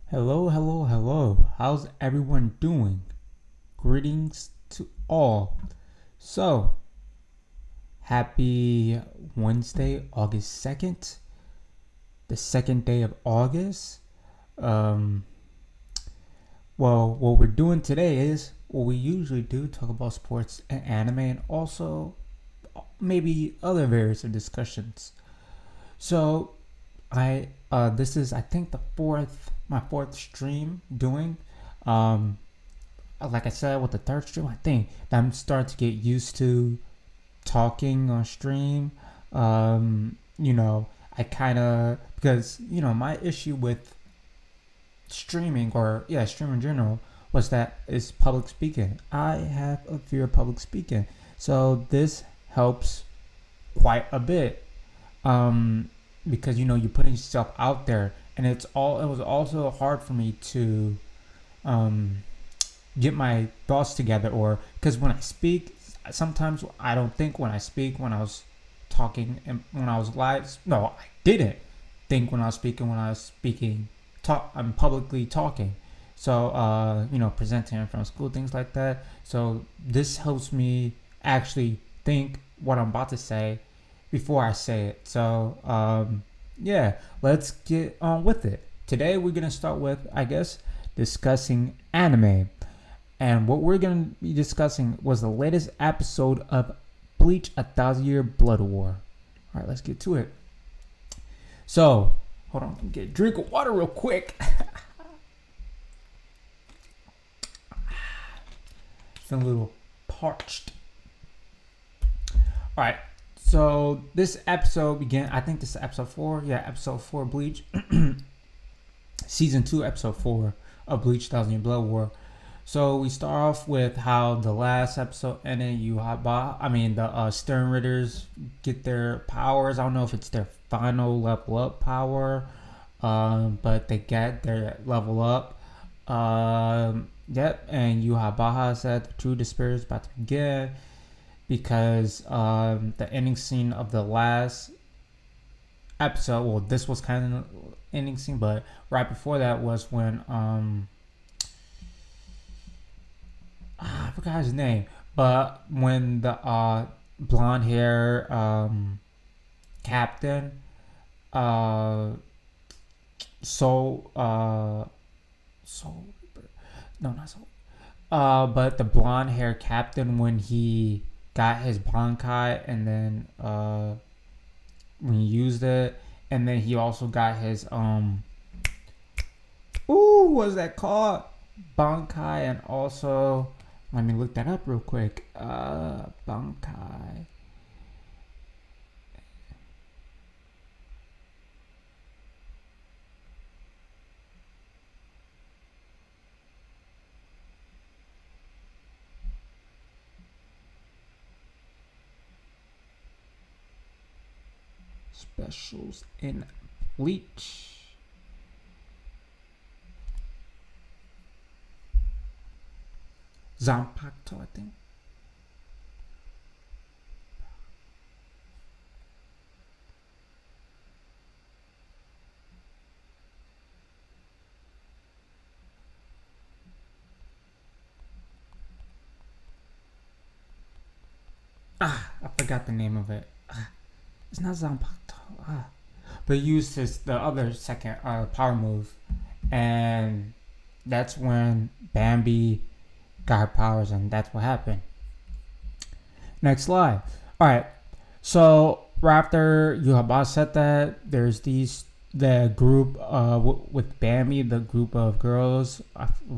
Hello, hello, hello. How's everyone doing? Greetings to all. So, happy Wednesday, August 2nd, the second day of August. Um, what we're doing today is what we usually do, talk about sports and anime, and also maybe other various discussions. So, this is, I think, my fourth stream doing. Um, like I said with the third stream, I think that I'm starting to get used to talking on stream. I kind of, because my issue with streaming, or yeah, streaming in general, was that it's public speaking. I have a fear of public speaking, so this helps quite a bit. Um, because you're putting yourself out there, and it was also hard for me to um get my thoughts together, or because when I speak, sometimes I don't think when I speak. When I was talking and when I was live, no, I didn't think when I was speaking. When I was speaking, I'm publicly talking. So presenting in front of school, things like that. So this helps me actually think what I'm about to say before I say it. So yeah, let's get on with it. Today we're gonna start with, I guess, discussing anime. And what we're going to be discussing was the latest episode of Bleach A Thousand Year Blood War. All right, let's get to it. So, hold on, get a drink of water real quick. Feeling a little parched. All right, so this episode began, I think this is episode 4. Yeah, episode 4 of Bleach. Season 2, episode 4 of Bleach Thousand Year Blood War. So we start off with how the last episode ended. The Stern Ritters get their powers. I don't know if it's their final level up power, but they get their level up. Yep, and Yuhabaha said the true despair is about to begin because the ending scene of the last episode. Well, this was kind of the ending scene, but right before that was when I forgot his name, but when the blonde hair captain, soul, soul, no, not soul, but the blonde hair captain, when he got his bankai and then when he used it, and then he also got his what's that called, bankai, and also. Let me look that up real quick. Bankai. Specials in Bleach. Zanpakuto, I think. I forgot the name of it. It's not Zanpakuto. But he used the other second power move, and that's when Bambi got her powers, and that's what happened. Next slide. All right. So right after Yuhaba said that, there's the group with Bambi, the group of girls,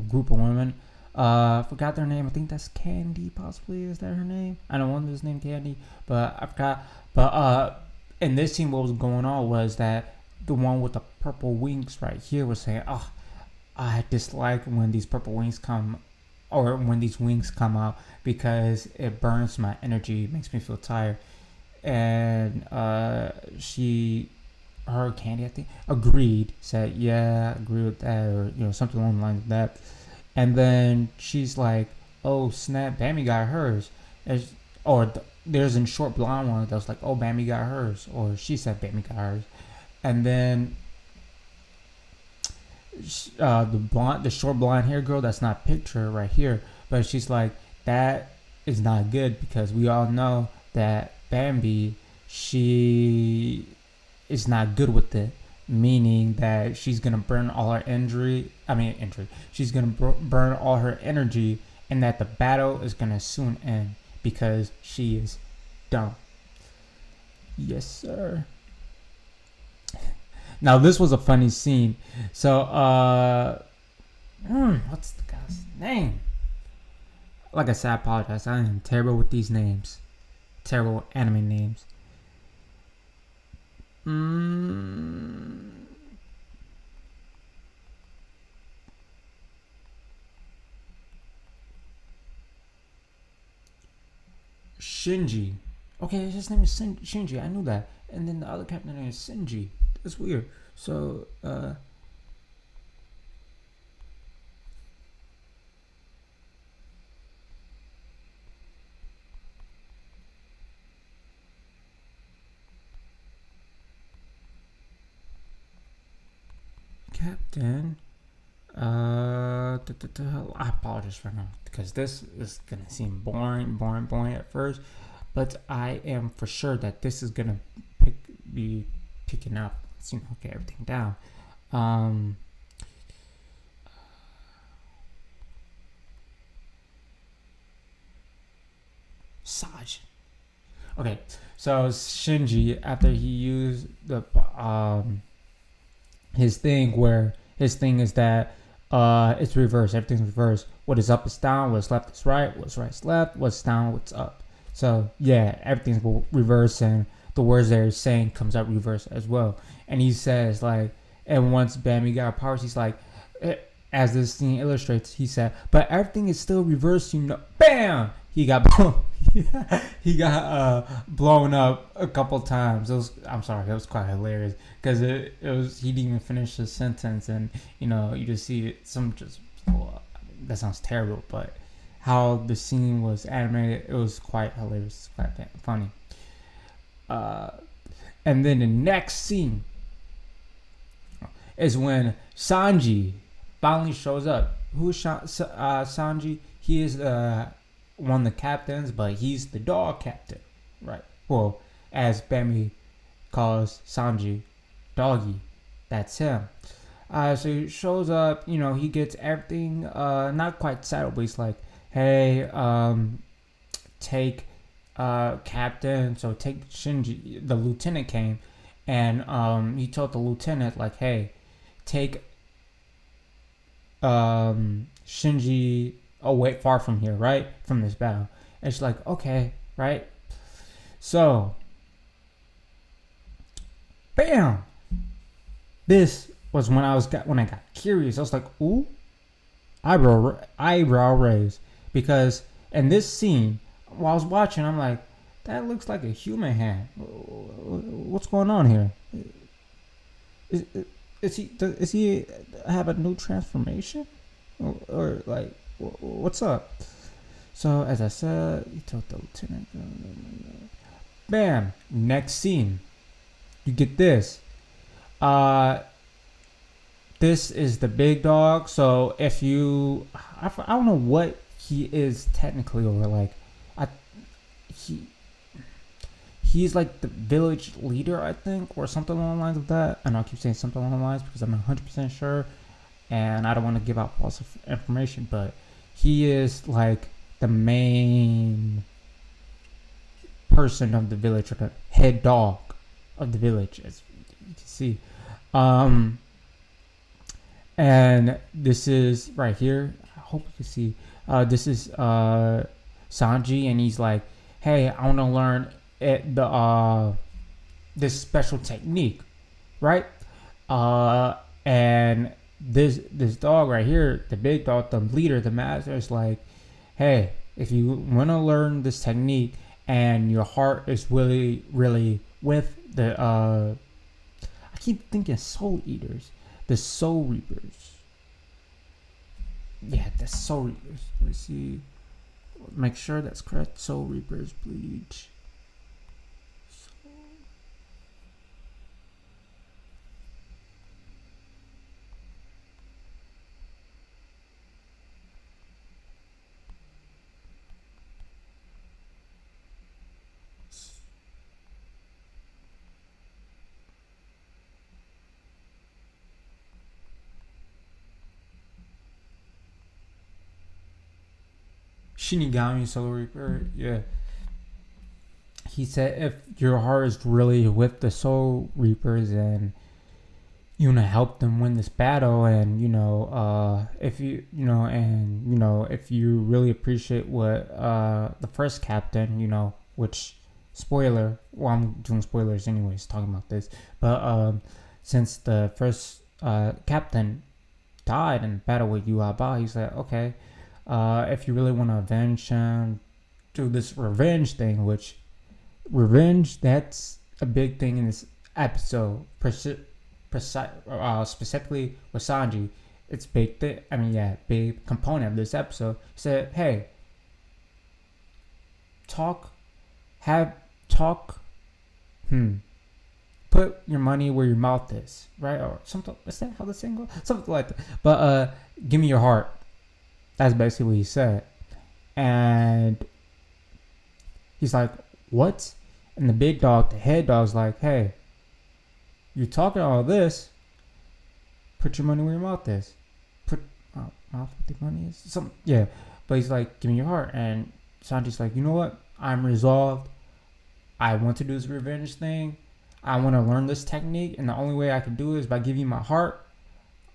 group of women. I forgot their name. I think that's Candy, possibly. Is that her name? I don't want this name Candy, but I forgot. But in this scene, what was going on was that the one with the purple wings right here was saying, "Oh, I dislike when these purple wings come, or when these wings come out, because it burns my energy, makes me feel tired." And her Candy, I think, agreed, said, "Yeah, I agree with that," or something along the lines of that. And then she's like, "Oh snap, Bambi got hers," there's a short blonde one that was like, "Oh, Bambi got hers," or she said Bambi got hers. And then the short blonde hair girl that's not pictured right here, but she's like, that is not good because we all know that Bambi, she is not good with it, meaning that she's gonna burn all her injury. She's gonna burn all her energy, and that the battle is gonna soon end because she is dumb. Yes, sir. Now this was a funny scene. So, what's the guy's name? Like I said, I apologize. I am terrible with these names. Terrible anime names. Shinji. Okay, his name is Shinji. I knew that. And then the other captain name is Shinji. That's weird. So, Captain. I apologize right now because this is gonna seem boring at first, but I am for sure that this is gonna be picking up. Let's get everything down. Sajin. Okay, so Shinji, after he used the his thing is that it's reversed. Everything's reversed. What is up is down. What's left is right. What's right is left. What's down, what's up. So yeah, everything's reversed, and the words they're saying comes out reversed as well. And he says like, and once Bambi got powers, he's like, as this scene illustrates, he said, but everything is still reversed, Bam! He got blown up a couple times. It was quite hilarious because it was he didn't even finish the sentence, and you just see that sounds terrible, but how the scene was animated, it was quite hilarious, quite funny. And then the next scene is when Sanji finally shows up. Who is Sanji? He is one of the captains, but he's the dog captain, right? Well, as Bambi calls Sanji, doggy. That's him. So he shows up. He gets everything. Not quite settled, but he's like, "Hey, take captain." So take Shinji. The lieutenant came, and he told the lieutenant like, "Hey, take Shinji away far from here, right? From this battle." And she's like, "Okay, right?" So, bam! This was when I got curious. I was like, "Ooh, eyebrow raise," because in this scene, while I was watching, I'm like, "That looks like a human hand. What's going on here? Is he have a new transformation, or like what's up?" So as I said, he told the lieutenant. Bam! Next scene, you get this. This is the big dog. So if I don't know what he is technically, or like, he's like the village leader, I think, or something along the lines of that. And I'll keep saying something along the lines because I'm not 100% sure, and I don't want to give out false information. But he is like the main person of the village, or the head dog of the village, as you can see. And this is right here. I hope you can see. This is Sanji, and he's like, "Hey, I want to learn this special technique, right?" And this dog right here, the big dog, the leader, the master, is like, "Hey, if you want to learn this technique, and your heart is really, really with the I keep thinking soul eaters, the soul reapers." Yeah, the soul reapers. Let's see. Make sure that's correct. Soul reapers, Bleach. Shinigami Soul Reaper. Yeah. He said if your heart is really with the Soul Reapers and you want to help them win this battle, and if if you really appreciate what the first captain, which spoiler, well, I'm doing spoilers anyways talking about this, but since the first captain died in battle with Yuaba, he's like, okay, if you really want to avenge him, do this revenge thing, which revenge, that's a big thing in this episode, specifically with Sanji. It's big big component of this episode. He said, hey, put your money where your mouth is, right? Or something. Is that how the saying goes? Something like that. But give me your heart. That's basically what he said. And he's like, what? And the big dog, the head dog's like, hey, you're talking all this. Put your money where your mouth is. Put mouth where the money is. But he's like, give me your heart. And Sanji's like, you know what? I'm resolved. I want to do this revenge thing. I want to learn this technique, and the only way I can do it is by giving you my heart.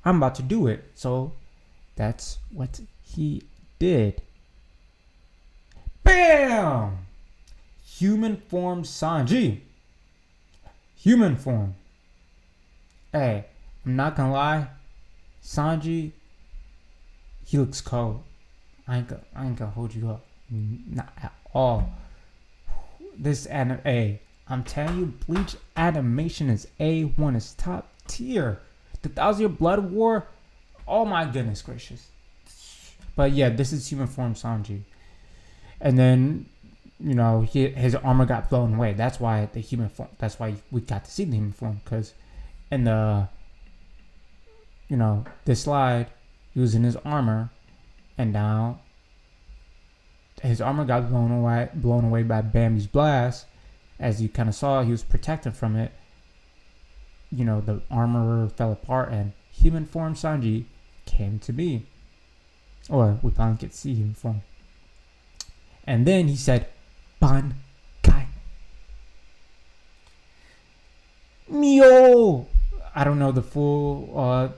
I'm about to do it. So that's what he did. Bam! Human form Sanji. Human form. Hey, I'm not gonna lie. Sanji, he looks cold. I ain't gonna hold you up. Not at all. This anime, I'm telling you, Bleach animation is A1. It's top tier. The 1,000-Year Blood War, oh my goodness gracious. But yeah, this is human form Sanji. And then, his armor got blown away. That's why the human form, that's why we got to see the human form. Because in the, this slide, he was in his armor. And now, his armor got blown away by Bambi's blast. As you kind of saw, he was protected from it. The armor fell apart, and human form Sanji came to be. Or we finally get to see human form. And then he said, Bankai. Mio! I don't know the full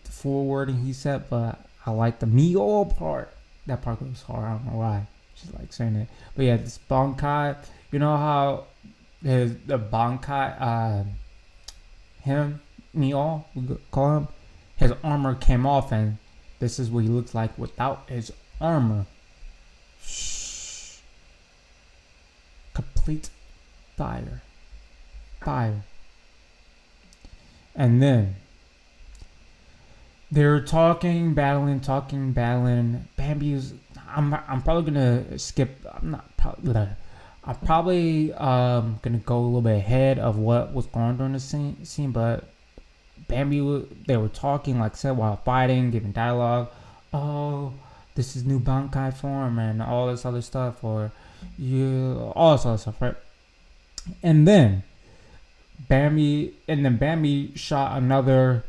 full wording he said, but I like the Mio part. That part goes hard. I don't know why. Just like saying it. But yeah, this Bankai. You know how the Bankai, Mio, we call him, his armor came off, and this is what he looks like without his armor. Complete fire. And then they're battling. Bambi's. I'm probably gonna skip. I'm probably gonna go a little bit ahead of what was going on during the scene, but Bambi, they were talking, like I said, while fighting, giving dialogue. Oh, this is new Bankai form and all this other stuff, all this other stuff, right? And then Bambi shot another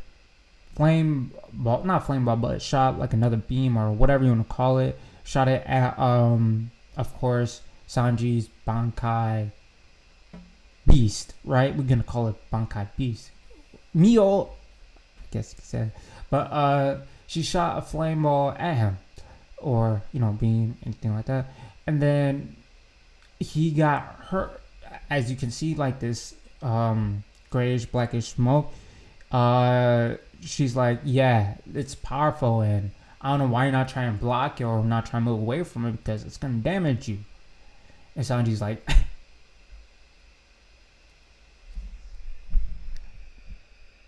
not flame ball, but it shot like another beam or whatever you want to call it. Shot it at, of course, Sanji's Bankai Beast, right? We're gonna call it Bankai Beast. Mio, I guess you could say. But she shot a flame ball at him, or beam, anything like that, and then he got hurt. As you can see, like this grayish, blackish smoke. She's like, yeah, it's powerful, and I don't know why you're not trying to block it or not trying to move away from it, because it's gonna damage you. And Sanji's like,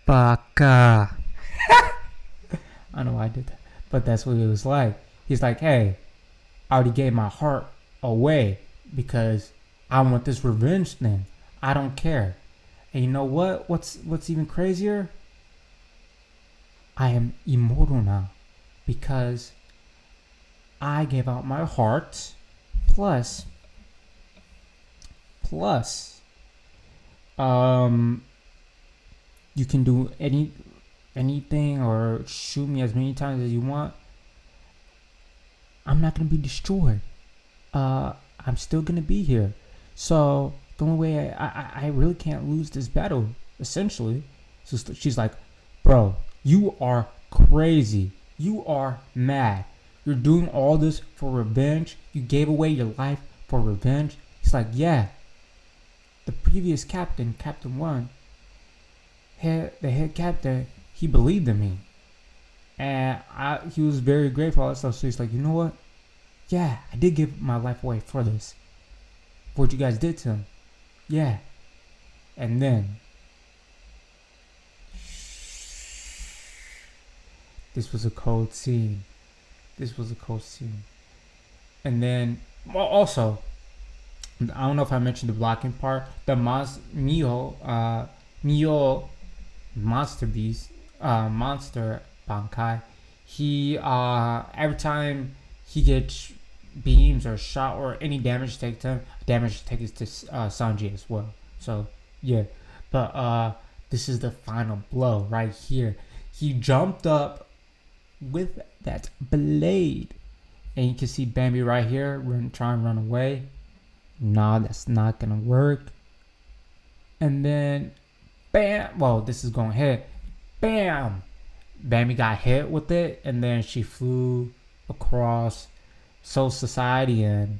Baka. I don't know why I did that, but that's what it was like. He's like, hey, I already gave my heart away because I want this revenge thing. I don't care. And you know what? What's even crazier? I am immortal now because I gave out my heart. Plus, you can do anything or shoot me as many times as you want. I'm not gonna be destroyed. I'm still gonna be here. So the only way I really can't lose this battle, essentially. So she's like, bro, you are crazy. You are mad. You're doing all this for revenge. You gave away your life for revenge. He's like, yeah. The previous captain, Captain One, the head captain, he believed in me. And he was very grateful for all that stuff. So he's like, you know what? Yeah, I did give my life away for this. For what you guys did to him. Yeah. And then this was a cold scene. And then, well, also, I don't know if I mentioned the blocking part. The Mio Monster Beast, Monster Bankai. He every time he gets beams or shot or any damage taken to him, damage taken to Sanji as well. So yeah, but this is the final blow right here. He jumped up with that blade, and you can see Bambi right here trying to run away. Nah, that's not gonna work. And then, bam! Well, this is gonna hit. Bam! Bambi got hit with it, and then she flew across Soul Society, and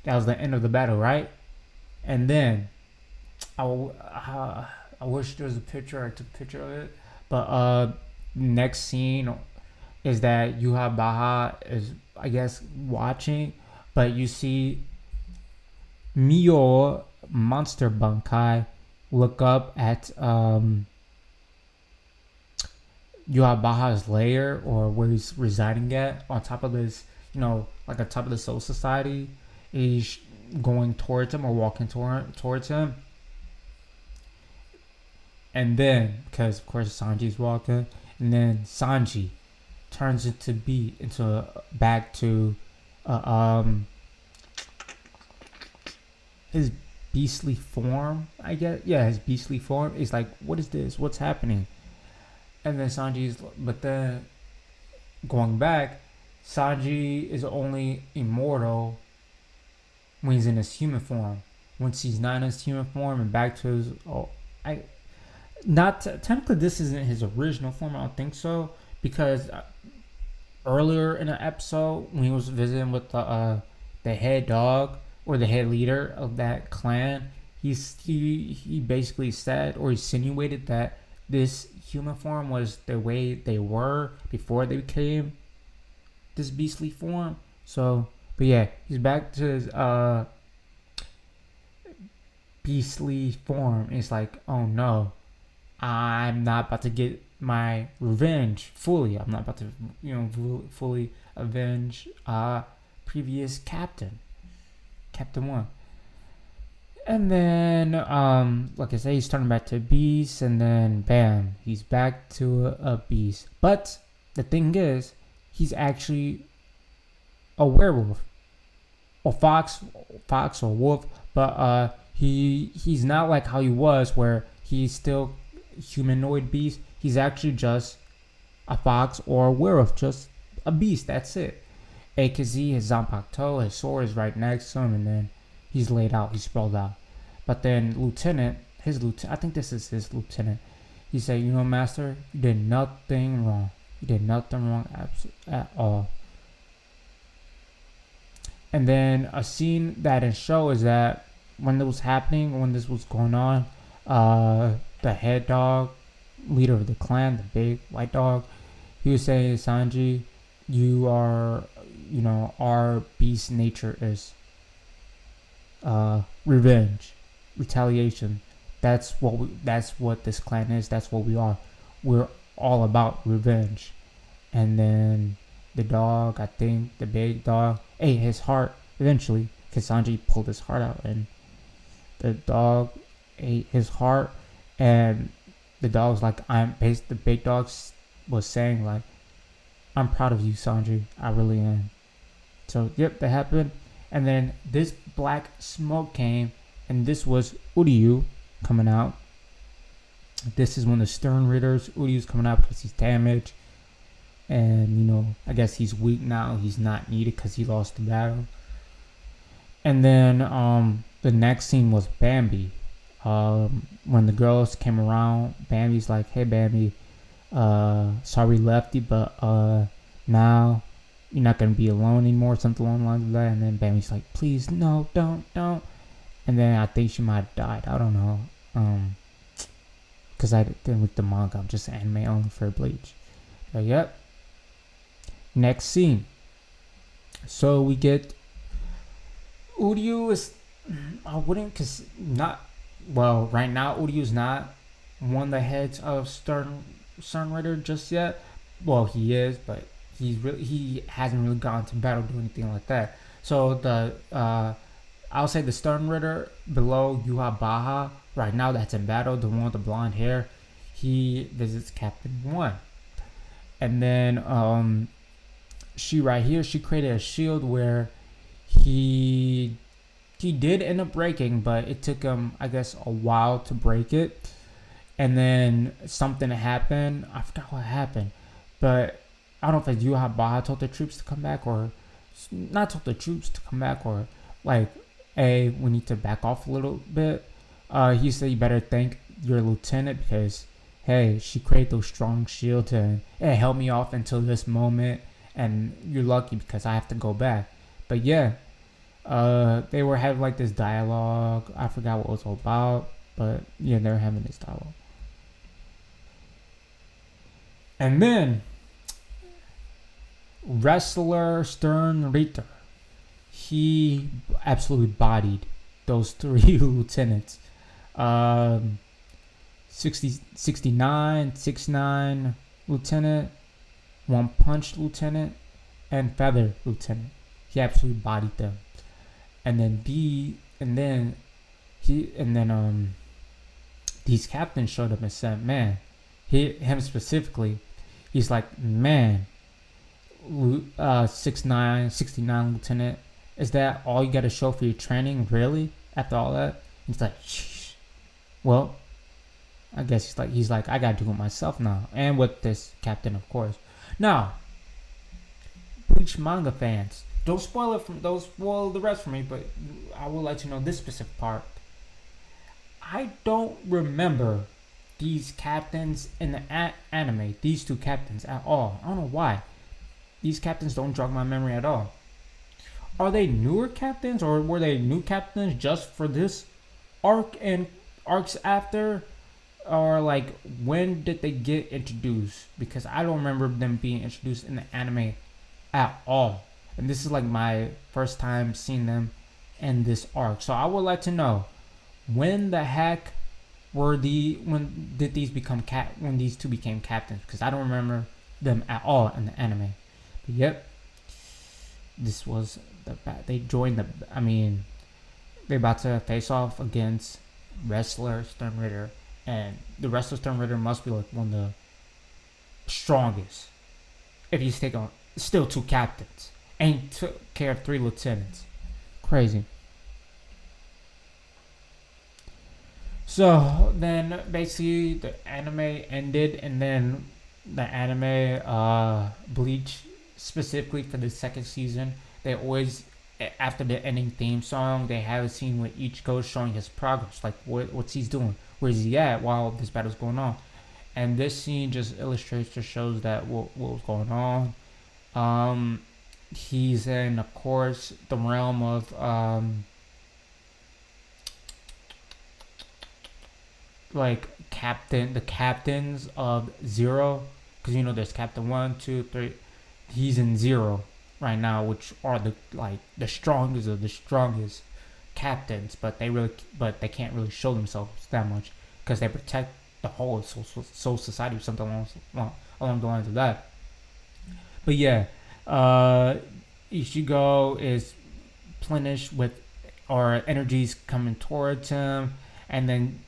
that was the end of the battle, right? And then, I wish there was a picture. I took a picture of it. But next scene is that Yuha Baha is, I guess, watching, but you see Mio Monster Bankai look up at Yuha Baha's lair, or where he's residing at, on top of this, like on top of the Soul Society. He's going towards him, or walking towards him. And then, because of course Sanji's walking, and then Sanji turns back to his beastly form, I guess. Yeah, his beastly form. He's like, what is this? What's happening? And then but then going back, Sanji is only immortal when he's in his human form. Once he's not in his human form and back to his, technically this isn't his original form. I don't think so, because earlier in the episode when he was visiting with the head dog, or the head leader of that clan, he basically said, or insinuated, that this human form was the way they were before they became this beastly form. So, but yeah, he's back to his beastly form. It's like, oh no, I'm not about to get my revenge fully. I'm not about to, fully avenge previous Captain One. And then, like I say, he's turning back to a beast, and then bam, he's back to a beast. But the thing is, he's actually a werewolf, or fox or wolf. But he's not like how he was, where he's still humanoid beast. He's actually just a fox or a werewolf, just a beast. That's it. AKZ, his Zanpakuto, his sword is right next to him, and then he's laid out, he's sprawled out. But then I think this is his lieutenant. He said, Master, you did nothing wrong. You did nothing wrong at all. And then a scene that in show is that when this was going on, the head dog, leader of the clan, the big white dog, he was saying, Sanji, you are, our beast nature is revenge, retaliation. That's what this clan is. That's what we are. We're all about revenge. And then the dog, I think the big dog, ate his heart eventually, because Sanji pulled his heart out, and the dog ate his heart. And the dog's like, the big dog was saying, like, I'm proud of you, Sanji. I really am. So yep, that happened. And then this black smoke came, and this was Uryu coming out. This is one of the Stern Ridders. Uryu's coming out because he's damaged. and I guess he's weak now. He's not needed because he lost the battle. And then the next scene was Bambi. When the girls came around, Bambi's like, "Hey, Bambi, sorry, Lefty, but now you're not gonna be alone anymore," something along the lines of that. And then Bambi's like, "Please, no, don't." And then I think she might have died. I don't know. Because I didn't read the manga. I'm just anime only for Bleach. But yep. Next scene. So we get Uryu is. I wouldn't, because not. Well, right now Uryu is not one of the heads of Stern Ritter just yet. Well, he is, but he hasn't really gone to battle, do anything like that. So I'll say the Stern Ritter below Yuha Baha right now that's in battle, the one with the blonde hair, he visits Captain 1. And then she right here, she created a shield where he did end up breaking, but it took him, I guess, a while to break it. And then something happened. I forgot what happened, but I don't know if it's Yuha Baha told the troops to come back, or not told the troops to come back, or like, hey, we need to back off a little bit. He said you better thank your lieutenant because, hey, she created those strong shields and it helped me off until this moment, and you're lucky because I have to go back. But yeah, they were having like this dialogue. I forgot what it was all about, but yeah, they were having this dialogue. And then wrestler Stern Ritter, he absolutely bodied those 3 lieutenants. 69, 69 lieutenant, One Punch lieutenant, and Feather lieutenant. He absolutely bodied them. And then these captains showed up and said, man, him specifically, he's like, man, 69 lieutenant, is that all you got to show for your training, really, after all that? He's like, shh. Well, I guess he's like I gotta do it myself now, and with this captain, of course. Now, Bleach manga fans, don't spoil the rest for me, but I would like to know this specific part. I don't remember these captains in the anime, these 2 captains at all. I don't know why. These captains don't jog my memory at all. Are they newer captains, or were they new captains just for this arc and arcs after? Or like, when did they get introduced? Because I don't remember them being introduced in the anime at all. And this is like my first time seeing them in this arc. So I would like to know, when the heck when did these when these 2 became captains? Because I don't remember them at all in the anime. But yep, this was they joined they're about to face off against wrestler Stern Ritter, and the wrestler Stern Ritter must be like one of the strongest if he's taking still 2 captains and took care of 3 lieutenants. Crazy. So then basically the anime ended, and then the anime Bleach, specifically for the 2nd season, they always, after the ending theme song, they have a scene with each ghost showing his progress, like what's he's doing, where's he at while this battle's going on. And this scene just illustrates, just shows that what was going on. He's in, of course, the realm of like the captains of Zero, because there's Captain 1, 2, 3. He's in Zero right now, which are the strongest of the strongest captains, but they can't really show themselves that much because they protect the whole of Soul Society or something along the lines of that. But yeah, Ichigo is replenished with, or energies coming towards him, and then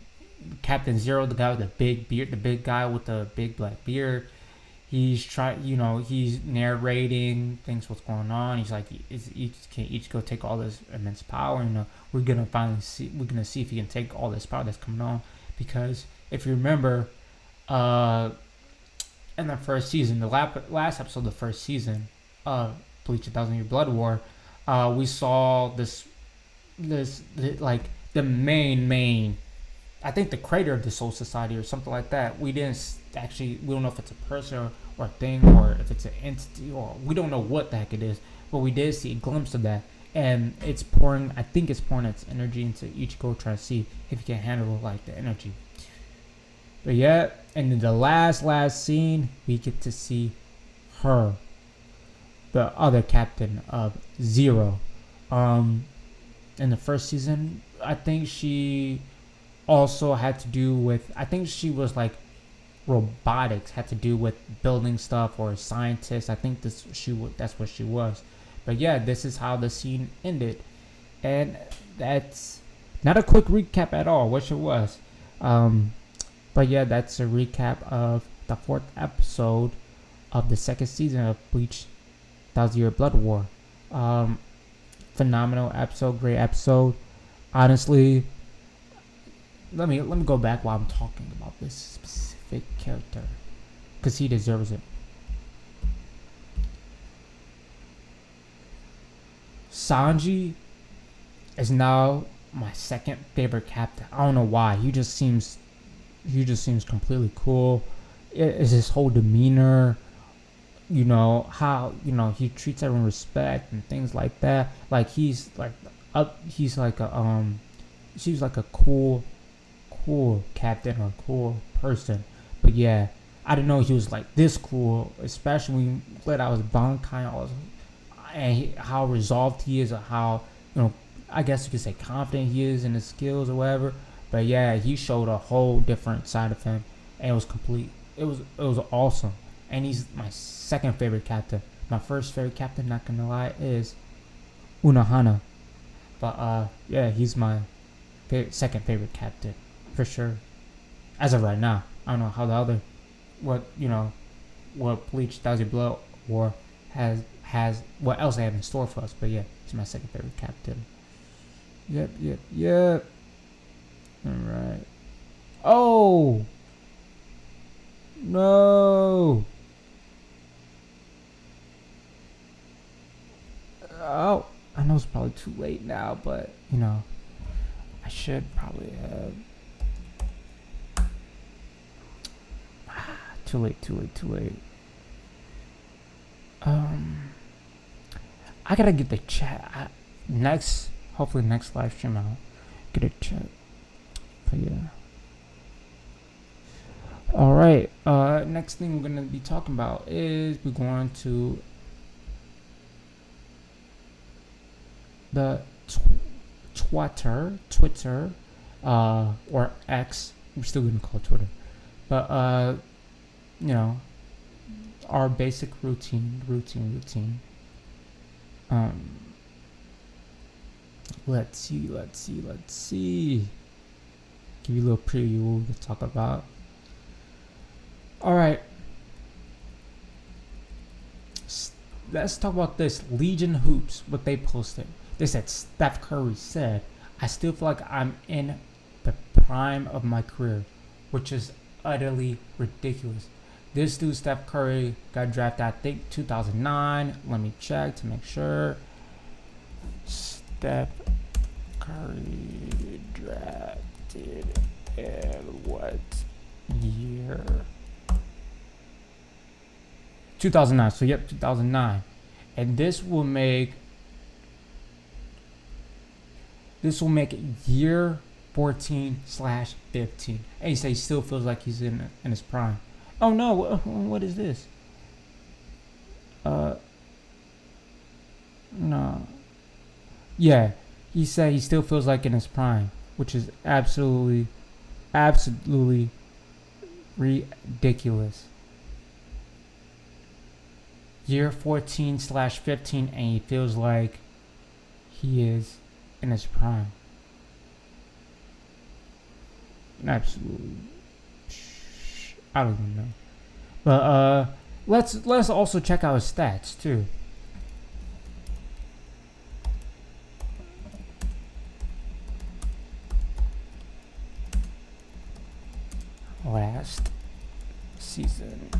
Captain Zero, the guy with the big beard, the big guy with the big black beard, he's he's narrating things, what's going on. He's like, can Ichigo take all this immense power? We're gonna see if he can take all this power that's coming on. Because if you remember, in the first season, the last episode of the first season of Bleach 1000 Year Blood War, we saw like the main. I think the creator of the Soul Society or something like that. We don't know if it's a person or a thing or if it's an entity or we don't know what the heck it is, but we did see a glimpse of that. And I think it's pouring its energy into Ichigo, trying to see if he can handle like the energy. But yeah, and in the last scene, we get to see her, the other captain of Zero. In the first season, I think she also had to do with, I think she was like robotics, had to do with building stuff, or a scientist. I think that's what she was. But yeah, this is how the scene ended, and that's not a quick recap at all, which it was. But yeah, that's a recap of the 4th episode of the 2nd season of Bleach 1000 Year Blood War. Phenomenal episode, great episode. Honestly, let me go back while I'm talking about this specific character, because he deserves it. Sanji is now my 2nd favorite captain. I don't know why. He just seems completely cool. It's his whole demeanor, how he treats everyone with respect and things like that. Like he's like a cool captain or cool person. But yeah, I didn't know he was like this cool, especially when you let out his Bankai and how resolved he is, or how, I guess you could say confident he is in his skills or whatever. But yeah, he showed a whole different side of him, and it was complete. It was awesome, and he's my 2nd favorite captain. My 1st favorite captain, not gonna lie, is Unohana. But yeah, he's my 2nd favorite captain for sure, as of right now. I don't know how the other, what Bleach 1000 Blood War has what else they have in store for us. But yeah, he's my 2nd favorite captain. Yep. Alright. Oh no. Oh, I know it's probably too late now, but I should probably have. Too late. I gotta get the chat hopefully next live stream I'll get a chat. But yeah. Alright, next thing we're gonna be talking about is we're going to the Twitter, or X. We're still gonna call it Twitter. But our basic routine. Let's see. Give you a little preview to talk about. Alright. Let's talk about this. Legion Hoops, what they posted. They said, Steph Curry said, I still feel like I'm in the prime of my career, which is utterly ridiculous. This dude, Steph Curry, got drafted, I think, 2009. Let me check to make sure. Steph Curry drafted in what year? 2009. So, yep, 2009. And this will make year 14/15. And he says he still feels like he's in his prime. Oh no, what is this? No. Yeah, he said he still feels like in his prime, which is absolutely ridiculous. Year 14/15, and he feels like he is in his prime. Absolutely. I don't even know. But let's also check out his stats too. Last season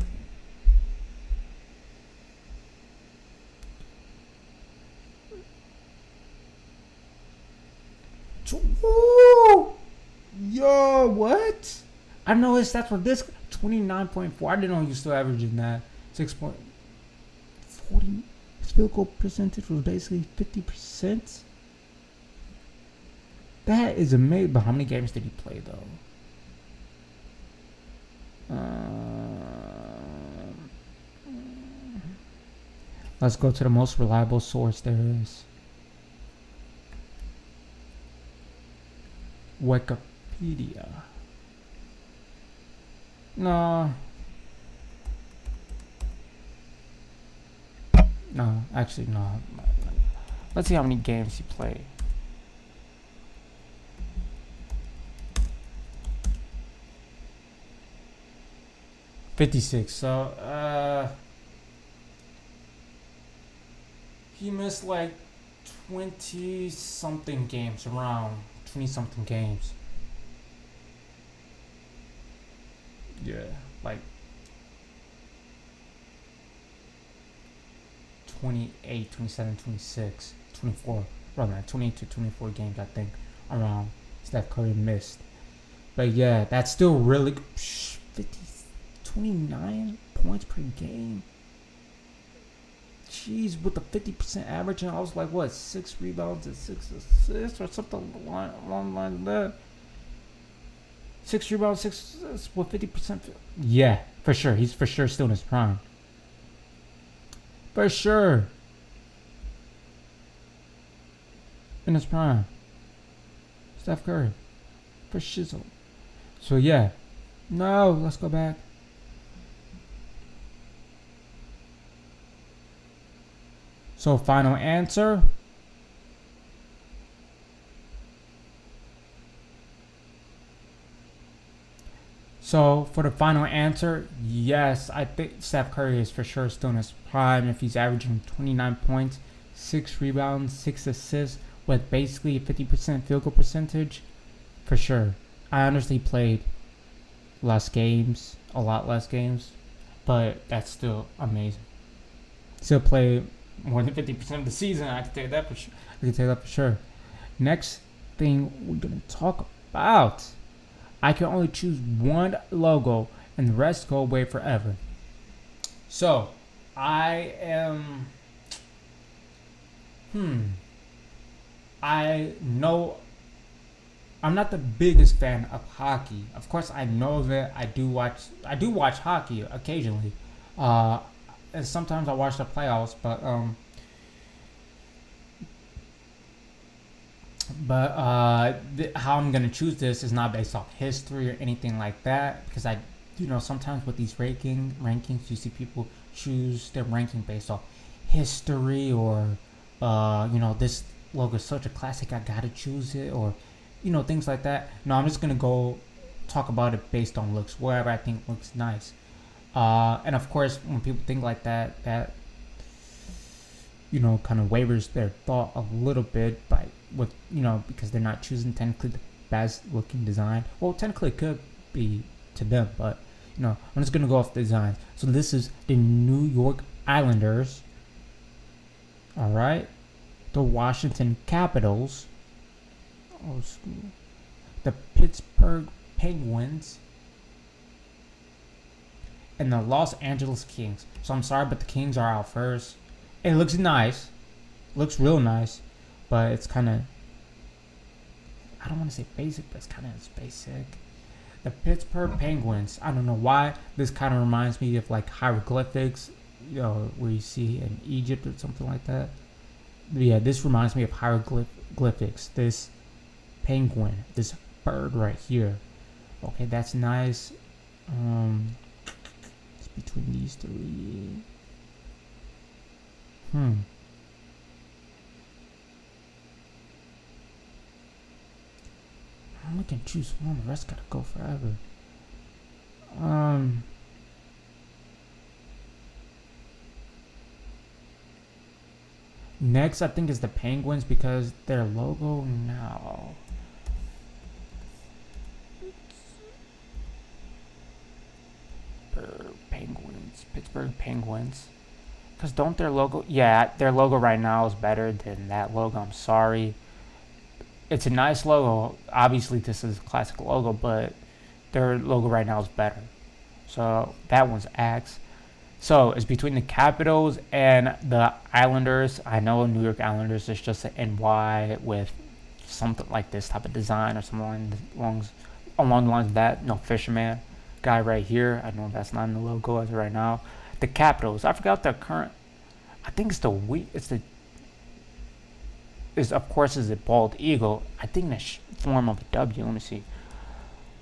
Woo! Yo, what? I know his stats for this 29.4. I didn't know he was still averaging that. 6.40. His field goal percentage was basically 50%. That is amazing. But how many games did he play though? Let's go to the most reliable source there is. Wikipedia. No, actually no. Let's see how many games he played. $56. So he missed like 20 something games, around 20 something games. Yeah, like 28, 27, 26, 24, around that 28 to 24 games, I think, around Steph Curry missed. But yeah, that's still really 29 points per game. Jeez, with the 50% average, and I was like, what, 6 rebounds and 6 assists or something along the line of that. 6 rebounds, 6 assists with 50%. Yeah, for sure. He's for sure still in his prime. For sure. In his prime. Steph Curry. For shizzle. So yeah. No, let's go back. So final answer. So for the final answer, yes, I think Steph Curry is for sure still in his prime if he's averaging 29 points, 6 rebounds, 6 assists with basically a 50% field goal percentage. For sure. I understand he played less games, a lot less games, but that's still amazing. Still play more than 50% of the season. I can tell you that for sure. I can tell you that for sure. Next thing we're gonna talk about. I can only choose one logo, and the rest go away forever. So I am. I know. I'm not the biggest fan of hockey. Of course, I know that I do watch hockey occasionally. And sometimes I watch the playoffs, but how I'm gonna choose this is not based off history or anything like that, because sometimes with these rankings, you see people choose their ranking based off history or this logo is such a classic, I gotta choose it, or things like that. No, I'm just gonna go talk about it based on looks, wherever I think looks nice. And of course, when people think like that kind of wavers their thought a little bit because they're not choosing technically the best looking design. Well, technically it could be to them, but I'm just gonna go off the design. So this is the New York Islanders. All right, the Washington Capitals. Oh, school. The Pittsburgh Penguins. And the Los Angeles Kings. So I'm sorry, but the Kings are out first. It looks nice. Looks real nice. But it's kind of, I don't want to say basic, but it's kind of basic. The Pittsburgh Penguins. I don't know why. This kind of reminds me of like hieroglyphics, where you see in Egypt or something like that. But yeah, this reminds me of hieroglyphics. This penguin, this bird right here. Okay, that's nice. It's between these three. I only can choose one. The rest gotta go forever. Next, I think is the Penguins because their logo now. Pittsburgh Penguins. Because don't their logo... Yeah, their logo right now is better than that logo. I'm sorry. it's a nice logo. Obviously, this is a classic logo, but their logo right now is better. So that one's X. So it's between the Capitals and the Islanders. I know New York Islanders is just an NY with something like this type of design or something along the lines of that. No, Fisherman guy right here. I know that's not in the logo as of right now. The Capitals. I forgot their current. I think it's of course is a bald eagle. I think the form of a W. Let me see.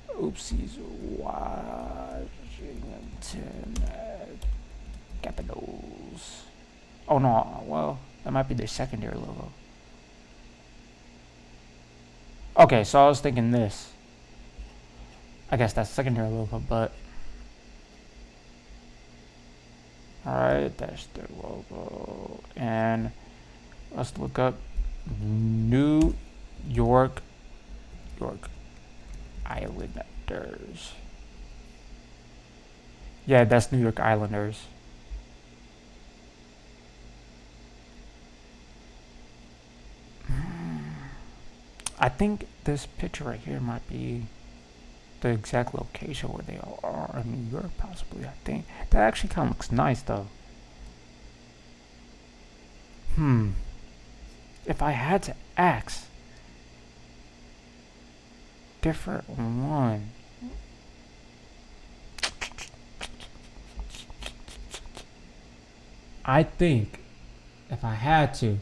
Oopsies. Washington Capitals. Oh no. Well, that might be their secondary logo. Okay, so I was thinking this. I guess that's secondary logo, but alright, that's their logo. And let's look up New York Islanders. Yeah, that's New York Islanders. I think this picture right here might be the exact location where they all are in New York, possibly. I think that actually kind of looks nice, though. If I had to ask, different one. I think if I had to,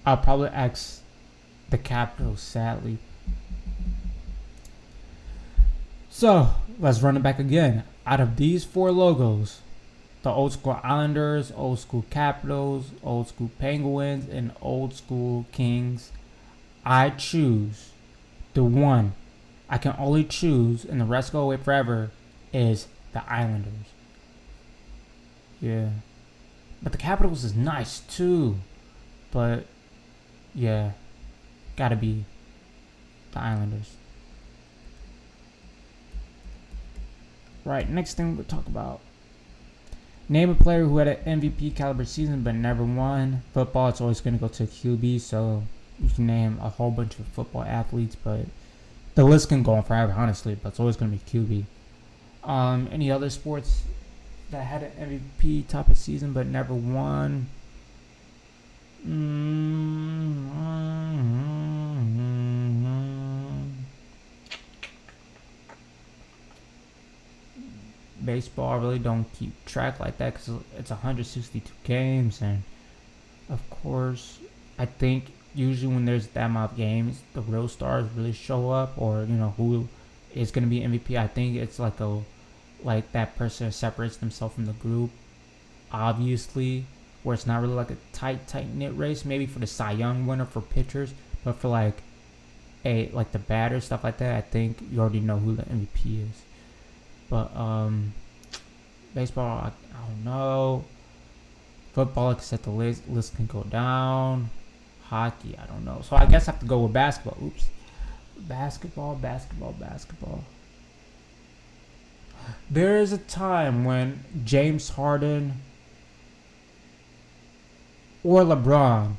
I'll probably ask the Capitals, sadly. So let's run it back again. Out of these four logos, the old school Islanders, old school Capitals, old school Penguins, and old school Kings, I choose the one I can only choose and the rest go away forever is the Islanders. Yeah. But the Capitals is nice too. But yeah, gotta be the Islanders. Right, next thing we'll talk about. Name a player who had an MVP caliber season but never won. Football, it's always going to go to QB, so you can name a whole bunch of football athletes, but the list can go on forever, honestly, but it's always going to be QB. Any other sports that had an MVP type of season but never won? Baseball, I really don't keep track like that because it's 162 games, and of course, I think usually when there's that amount of games, the real stars really show up, or who is going to be MVP. I think it's like that person separates themselves from the group, obviously, where it's not really like a tight knit race. Maybe for the Cy Young winner for pitchers, but for like the batter stuff like that, I think you already know who the MVP is. But baseball, I don't know. Football, like I said, the list can go down. Hockey, I don't know. So I guess I have to go with basketball. Oops. Basketball. There is a time when James Harden or LeBron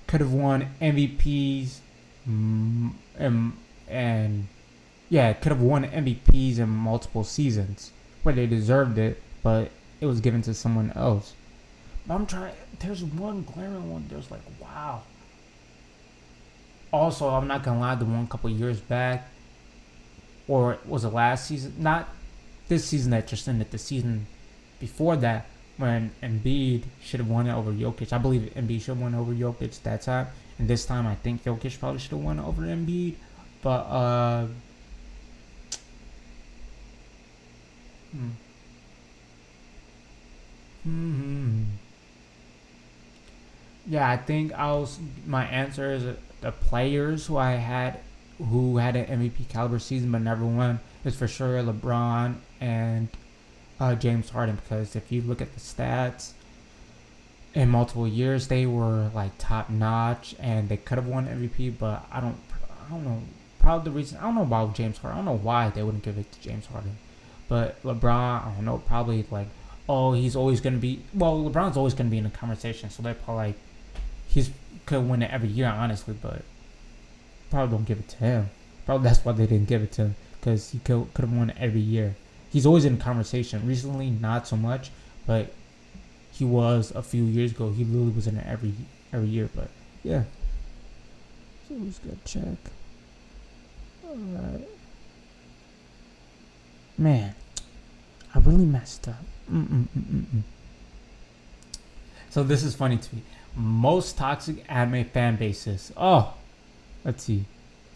could have won MVPs and could have won MVPs in multiple seasons where they deserved it, but it was given to someone else. But there's one glaring one, there's like, wow. Also, I'm not gonna lie, the one couple years back, or was it last season? Not this season that just ended, the season before that, when Embiid should have won it over Jokic. I believe Embiid should have won over Jokic that time, and this time I think Jokic probably should have won over Embiid. But yeah, I think my answer is the players who had an MVP caliber season but never won is for sure LeBron and James Harden, because if you look at the stats in multiple years, they were like top notch and they could have won MVP, but I don't know. Probably the reason, I don't know about James Harden. I don't know why they wouldn't give it to James Harden. But LeBron, I don't know, probably like, he's always going to be, LeBron's always going to be in the conversation. So they're probably like, he's could win it every year, honestly, but probably don't give it to him. Probably that's why they didn't give it to him, because he could have won it every year. He's always in conversation. Recently, not so much, but he was a few years ago. He literally was in it every year. But yeah, so we just gotta check. All right, man, I really messed up. So this is funny to me. Most toxic anime fan bases. Oh, let's see.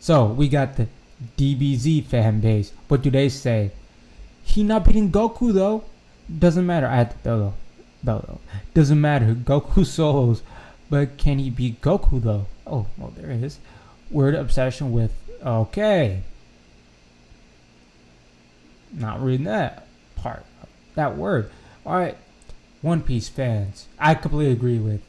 So we got the DBZ fan base. What do they say? He not beating Goku though. Doesn't matter. I had to Bello. Doesn't matter. Goku solos. But can he beat Goku though? Oh, well, there it is. Word obsession with. Okay. Not reading that part. That word. Alright. One Piece fans. I completely agree with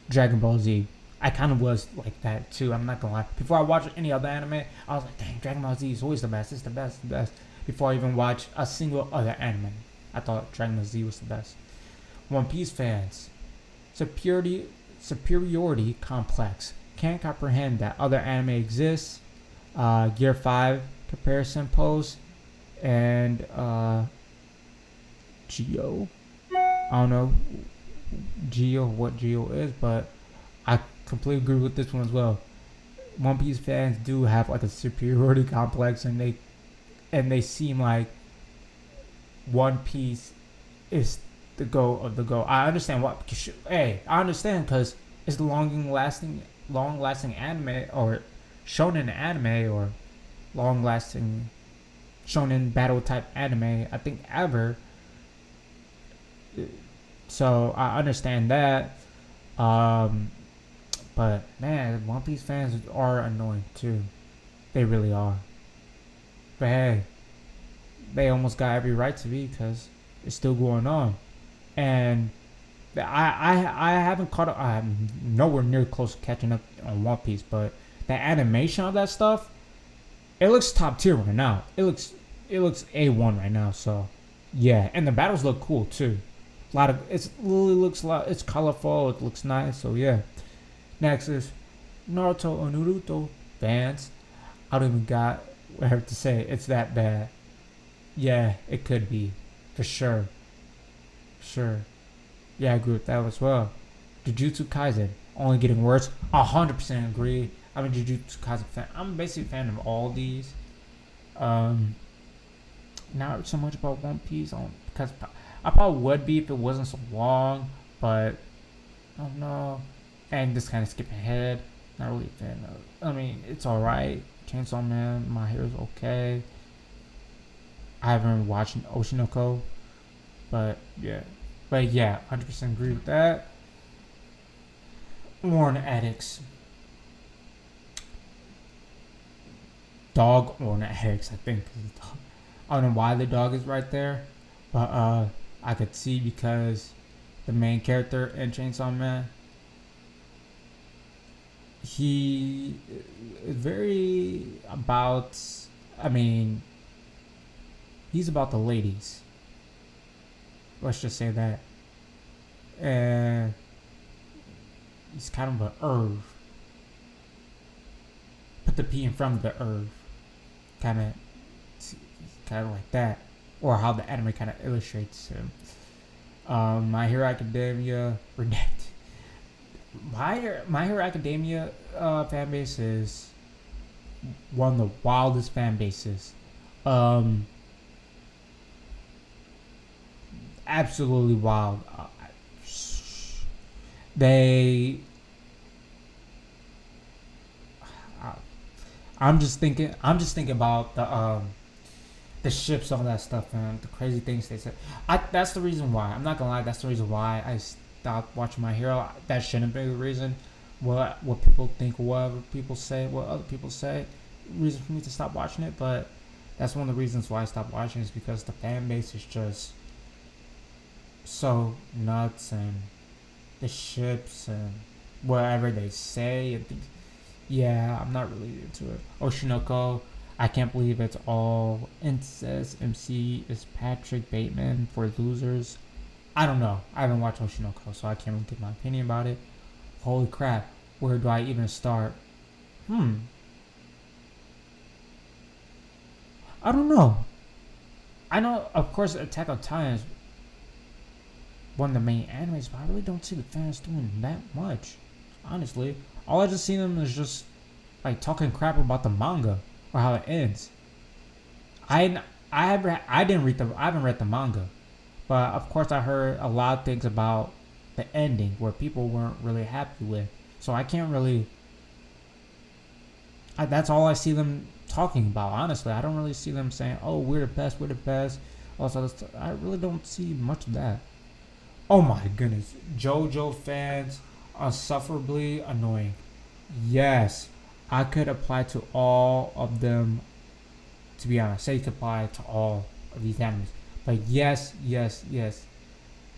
Dragon Ball Z. I kind of was like that too. I'm not gonna lie. Before I watched any other anime, I was like, dang, Dragon Ball Z is always the best. It's the best, the best. Before I even watch a single other anime, I thought Dragon Ball Z was the best. One Piece fans. Superiority complex. Can't comprehend that other anime exists. Gear 5 comparison pose. And Geo. I don't know what Geo is, but I completely agree with this one as well. One Piece fans do have like a superiority complex, and they seem like One Piece is the go of the go. I understand what. Hey, I understand because it's the long lasting anime or shonen anime or long lasting shonen battle type anime I think ever. So I understand that. But man, One Piece fans are annoying too. They really are. But hey, they almost got every right to be because it's still going on. And I haven't caught up. I'm nowhere near close to catching up on One Piece, but the animation of that stuff, it looks top tier right now. It looks A1 right now. So yeah, and the battles look cool too. It really looks it's colorful. It looks nice. So yeah. Next is Naruto or Naruto fans. I don't even got what I have to say. It's that bad. Yeah, it could be. For sure. Sure. Yeah, I agree with that as well. Jujutsu Kaisen. Only getting worse. 100% agree. I'm a Jujutsu Kaisen fan. I'm basically a fan of all these. Not so much about One Piece. Because I probably would be if it wasn't so long. But, I don't know. And just kind of skipping ahead. Not really a fan of. I mean, it's alright. Chainsaw Man, My Hero's okay. I haven't watched Oshinoko. But yeah. 100% agree with that. Porn addicts. Dog porn addicts, I think. I don't know why the dog is right there. But I could see because the main character in Chainsaw Man, he is very about, he's about the ladies. Let's just say that. And he's kind of an herb. Put the P in front of the herb. Kind of like that. Or how the anime kind of illustrates him. My Hero Academia Redacted. My Hero Academia fan base is one of the wildest fan bases. Absolutely wild. I'm just thinking about the ships, all that stuff, and the crazy things they said. That's the reason why. I'm not gonna lie. That's the reason why I stopped watching My Hero. That shouldn't be the reason. What people think, whatever people say, what other people say, reason for me to stop watching it. But that's one of the reasons why I stopped watching is because the fan base is just so nuts, and the ships and whatever they say. And yeah, I'm not really into it. Oshinoko, I can't believe it's all incest. MC is Patrick Bateman for losers. I don't know. I haven't watched Oshinoko, so I can't really give my opinion about it. Holy crap. Where do I even start? I don't know. I know, of course, Attack on Titan is one of the main animes, but I really don't see the fans doing that much. Honestly, all I just see them is just like talking crap about the manga or how it ends. I didn't read I haven't read the manga, but of course I heard a lot of things about the ending where people weren't really happy with. So I can't really. That's all I see them talking about. Honestly, I don't really see them saying, "Oh, we're the best, we're the best." Also, I really don't see much of that. Oh my goodness, JoJo fans, insufferably annoying. Yes, I could apply to all of them. To be honest, say you could apply to all of these animes. But yes, yes, yes.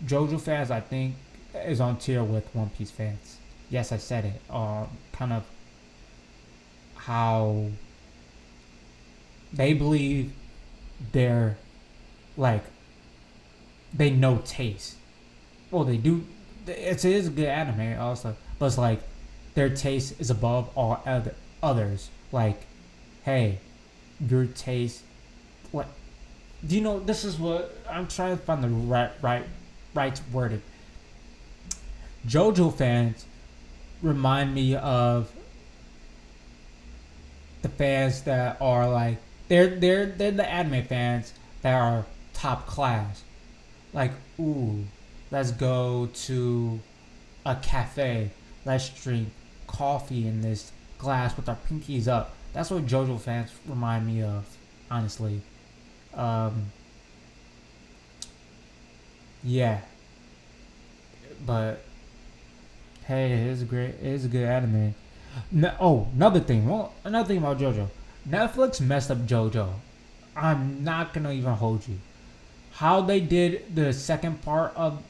JoJo fans, I think, is on tier with One Piece fans. Yes, I said it. Kind of how they believe they're like they know taste. Well, they do. It is a good anime also, but it's like their taste is above all others. Like, hey, your taste. What? Do you know? This is what I'm trying to find the right worded. JoJo fans remind me of the fans that are like they're the anime fans that are top class. Like, ooh, let's go to a cafe. Let's drink coffee in this glass with our pinkies up. That's what JoJo fans remind me of, honestly. Yeah, but hey, it is a great, it is a good anime. No, oh, another thing. Well, another thing about JoJo. Netflix messed up JoJo. I'm not gonna even hold you. How they did the second part of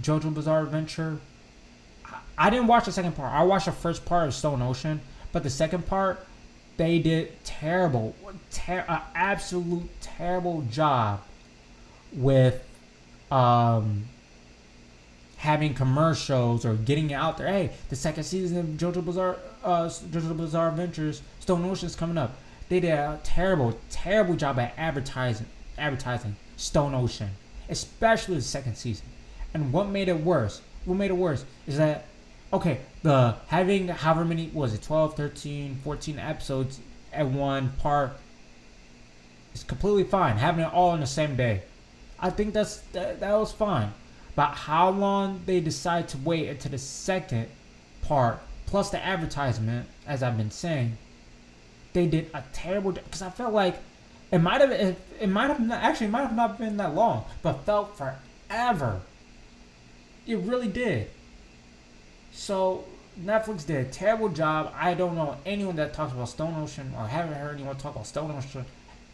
JoJo Bizarre Adventure. I didn't watch the second part. I watched the first part of Stone Ocean, but the second part, they did terrible, absolute terrible job with having commercials or getting out there. Hey, the second season of JoJo Bizarre Adventures, Stone Ocean is coming up. They did a terrible job at advertising Stone Ocean, especially the second season. And what made it worse? What made it worse is that okay, the having however many was it 12, 13, 14 episodes at one part is completely fine. Having it all in the same day, I think that was fine. But how long they decide to wait until the second part, plus the advertisement, as I've been saying, they did a terrible job. Because I felt like it might have not been that long, but felt forever. It really did. So Netflix did a terrible job. I don't know anyone that talks about Stone Ocean or haven't heard anyone talk about Stone Ocean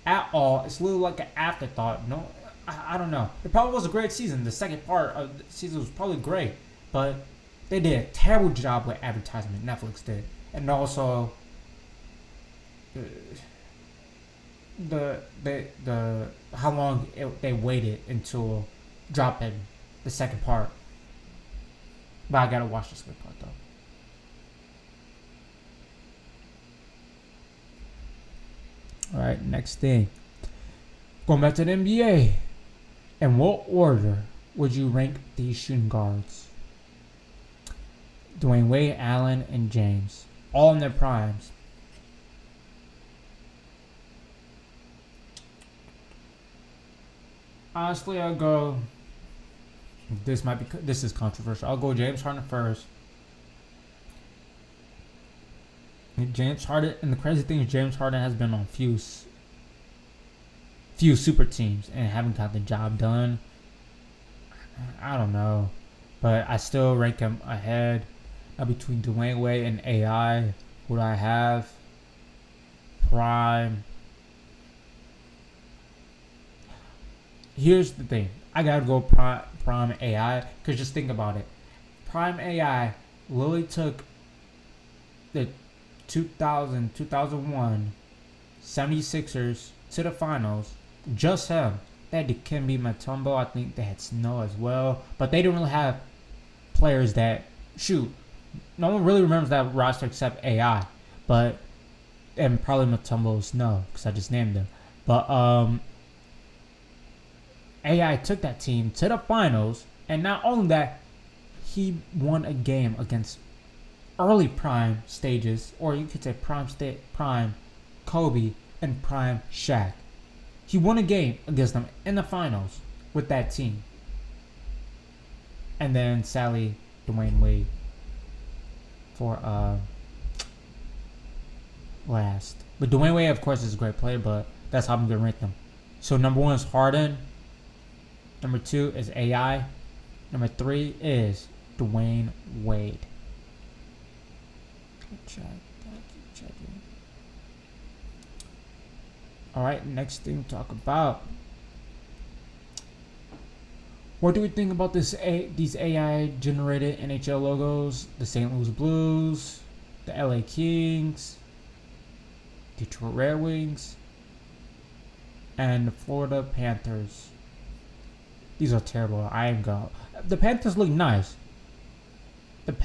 at all. It's literally like an afterthought. No, I don't know. It probably was a great season. The second part of the season was probably great, but they did a terrible job with advertisement. Netflix did, and also the how long they waited until dropping the second part. But I gotta watch the second part though. All right, next thing. Going back to the NBA. In what order would you rank these shooting guards? Dwayne Wade, Allen, and James, all in their primes. Honestly, I'll go. This is controversial. I'll go James Harden first. James Harden, and the crazy thing is James Harden has been on few super teams and haven't got the job done. I don't know, but I still rank him ahead. Now between Dwayne Wade and AI, who do I have? Prime. Here's the thing. I gotta go Prime AI, because just think about it. Prime AI literally took the 2001 76ers to the finals. Just him. They had Dikembe Mutombo. I think they had Snow as well. But they didn't really have players that shoot. No one really remembers that roster except AI. But and probably Mutombo Snow because I just named them. But AI took that team to the finals, and not only that, he won a game against early prime stages, or you could say prime Kobe and prime Shaq. He won a game against them in the finals with that team. And then sadly, Dwayne Wade for last. But Dwayne Wade, of course, is a great player, but that's how I'm gonna rank them. So number 1 is Harden. Number 2 is AI. Number 3 is Dwayne Wade. Alright, next thing to talk about. What do we think about these AI generated NHL logos? The St. Louis Blues, the LA Kings, Detroit Red Wings, and the Florida Panthers. These are terrible. I ain't going. The Panthers look nice. But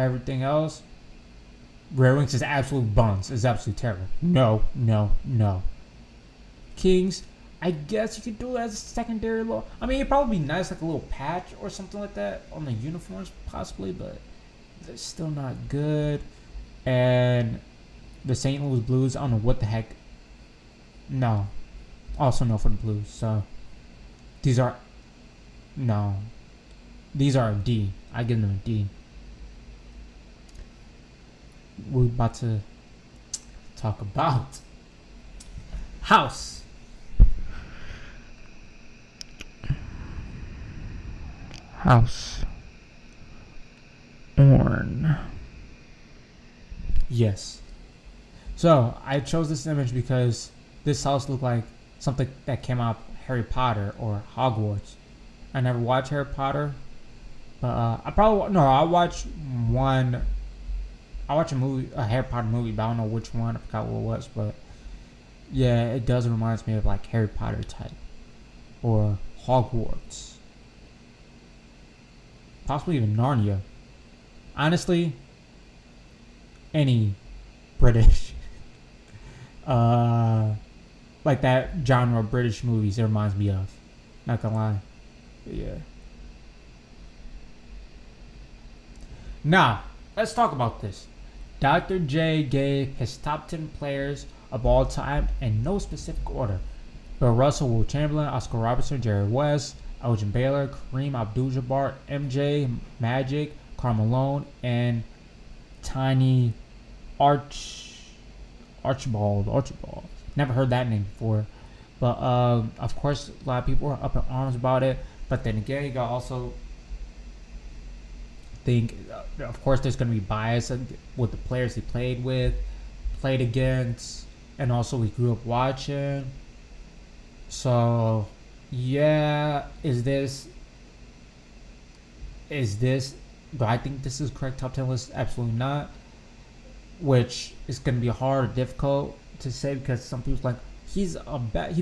everything else, Red Wings is absolute buns. It's absolutely terrible. No. Kings, I guess you could do it as a secondary logo. I mean, it'd probably be nice, like a little patch or something like that on the uniforms, possibly, but they're still not good. And the St. Louis Blues, I don't know what the heck. No. Also no for the Blues. So these are a D. I give them a D. We're about to talk about House. Orn. Yes. So I chose this image because this house looked like something that came out of Harry Potter or Hogwarts. I never watched Harry Potter, but I watched a Harry Potter movie, but I don't know which one. I forgot what it was, but yeah, it does remind me of like Harry Potter type or Hogwarts, possibly even Narnia. Honestly, any British, like that genre of British movies, it reminds me of. Not gonna lie, but yeah. Now, let's talk about this. Dr. J gave his top 10 players of all time in no specific order. Bill Russell, Will Chamberlain, Oscar Robertson, Jerry West, Elgin Baylor, Kareem Abdul-Jabbar, MJ, Magic, Karl Malone, and Tiny Archibald. Never heard that name before. But, of course, a lot of people are up in arms about it. But then again, you got also think, of course, there's going to be bias with the players he played with, played against, and also we grew up watching. So, yeah, do I think this is correct top 10 list? Absolutely not. Which is going to be hard or difficult to say because some people's like, he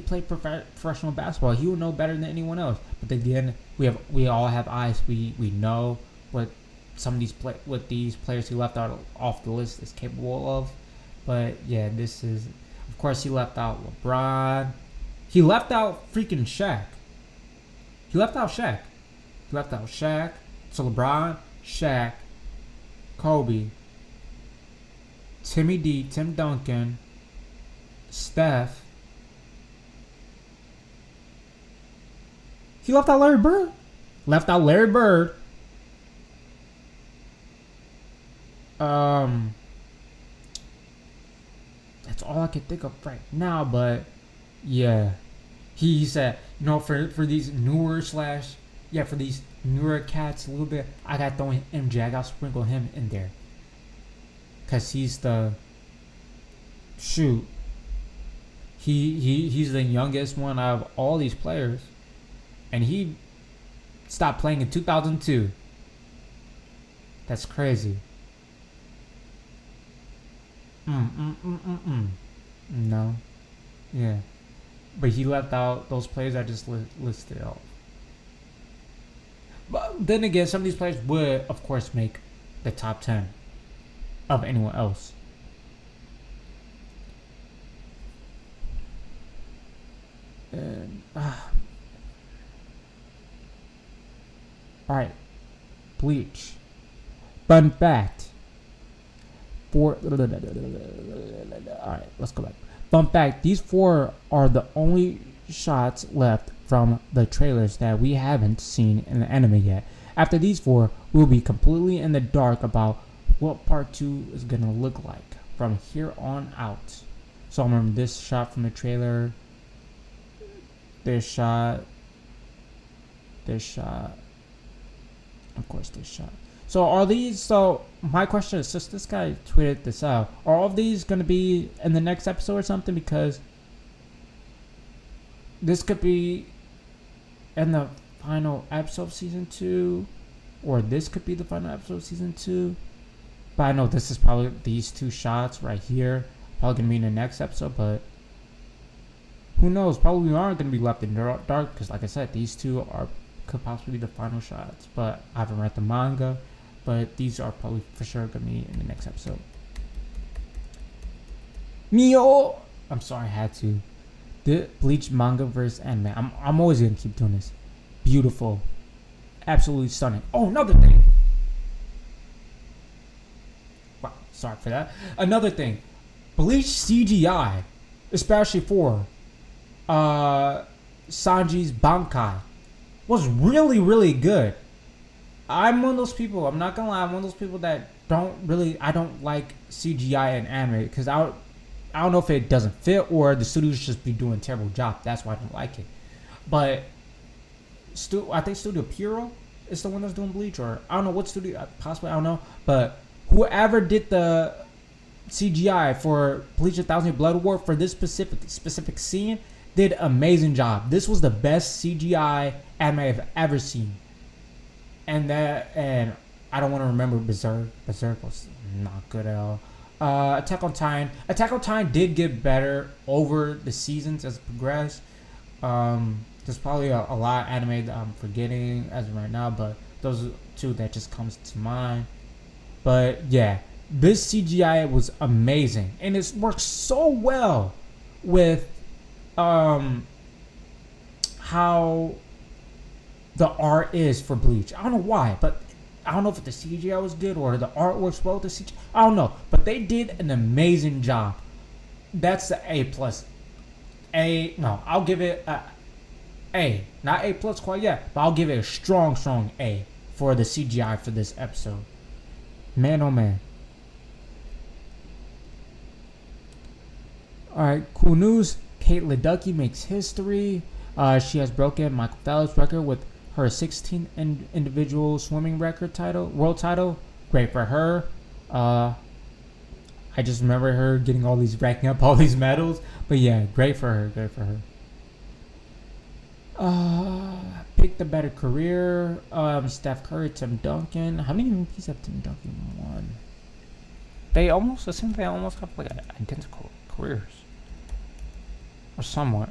played professional basketball. He would know better than anyone else. But again, we all have eyes. We know what some of these players he left out off the list is capable of. But yeah, this is, of course, he left out LeBron. He left out freaking Shaq. So LeBron, Shaq, Kobe, Timmy D, Tim Duncan, Steph. He left out Larry Bird. That's all I can think of right now, but yeah. He said, for these newer cats a little bit, I got throwing MJ. I got to sprinkle him in there. Cause he's the he's the youngest one out of all these players. And he stopped playing in 2002. That's crazy. No. Yeah. but he left out those players I just listed off. But then again, some of these players would, of course, make the top 10 of anyone else. And, alright. Bleach. Fun fact. Alright, let's go back. Fun fact, these 4 are the only shots left from the trailers that we haven't seen in the anime yet. After these 4, we'll be completely in the dark about what part 2 is gonna look like from here on out. So remember this shot from the trailer, this shot, of course this shot. So are these, so my question is, since this guy tweeted this out, are all of these going to be in the next episode or something? Because this could be in the final episode of season 2, or this could be the final episode of season 2. But I know this is probably these 2 shots right here, probably going to be in the next episode, but who knows? Probably we aren't going to be left in dark because, like I said, these 2 could possibly be the final shots. But I haven't read the manga. But these are probably for sure going to be in the next episode. Mio! I'm sorry, I had to. The Bleach manga versus anime. I'm always going to keep doing this. Beautiful. Absolutely stunning. Oh, another thing. Wow, sorry for that. Another thing. Bleach CGI, especially for Sanji's Bankai, was really, really good. I'm one of those people, I'm not gonna lie, I'm one of those people that I don't like CGI in anime because I don't know if it doesn't fit or the studios just be doing a terrible job. That's why I don't like it. But I think Studio Puro is the one that's doing Bleach, or I don't know what studio, possibly, I don't know. But whoever did the CGI for Bleach 1000 Blood War for this specific scene did an amazing job. This was the best CGI anime I've ever seen. And I don't want to remember Berserk. Berserk was not good at all. Attack on Titan did get better over the seasons as it progressed. There's probably a lot of anime that I'm forgetting as of right now, but those are 2 that just comes to mind. But yeah, this CGI was amazing, and it works so well with how the art is for Bleach. I don't know why, but I don't know if the CGI was good or the art works well with the CGI. I don't know, but they did an amazing job. That's the A+. I'll give it A. Not A+ quite yet, but I'll give it a strong A for the CGI for this episode. Man, oh man. Alright, cool news. Kate Ledecky makes history. She has broken Michael Phelps' record with her 16th individual swimming world title. Great for her. I just remember her racking up all these medals. But yeah, great for her. Pick the better career. Steph Curry, Tim Duncan. How many MVPs have Tim Duncan won? It seems they almost have like identical careers. Or somewhat.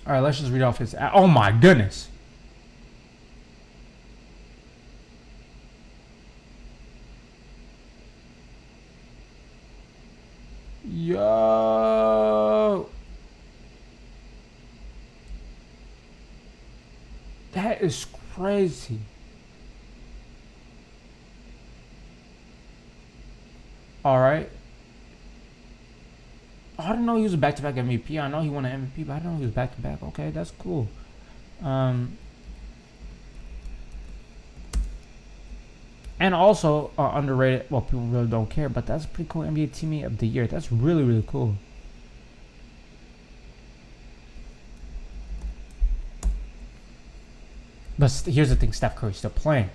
Alright, let's just read off his... Oh my goodness! Yo! That is crazy. Alright. I didn't know he was a back-to-back MVP. I know he won an MVP, but I didn't know he was back-to-back. Okay, that's cool. And also underrated. Well, people really don't care, but that's a pretty cool NBA Teammate of the Year. That's really, really cool. But here's the thing: Steph Curry's still playing,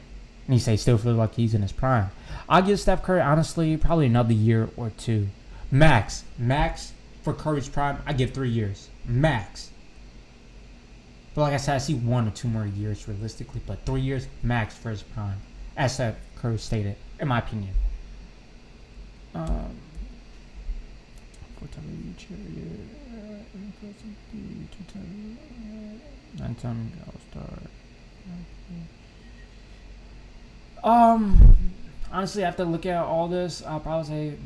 and he still feels like he's in his prime. I'll give Steph Curry honestly probably another year or 2, max. For Curry's prime, I give 3 years max. But like I said, I see 1 or 2 more years realistically, but 3 years max for his prime, as Steph Curry stated, in my opinion. Honestly, after looking at all this, I'll probably say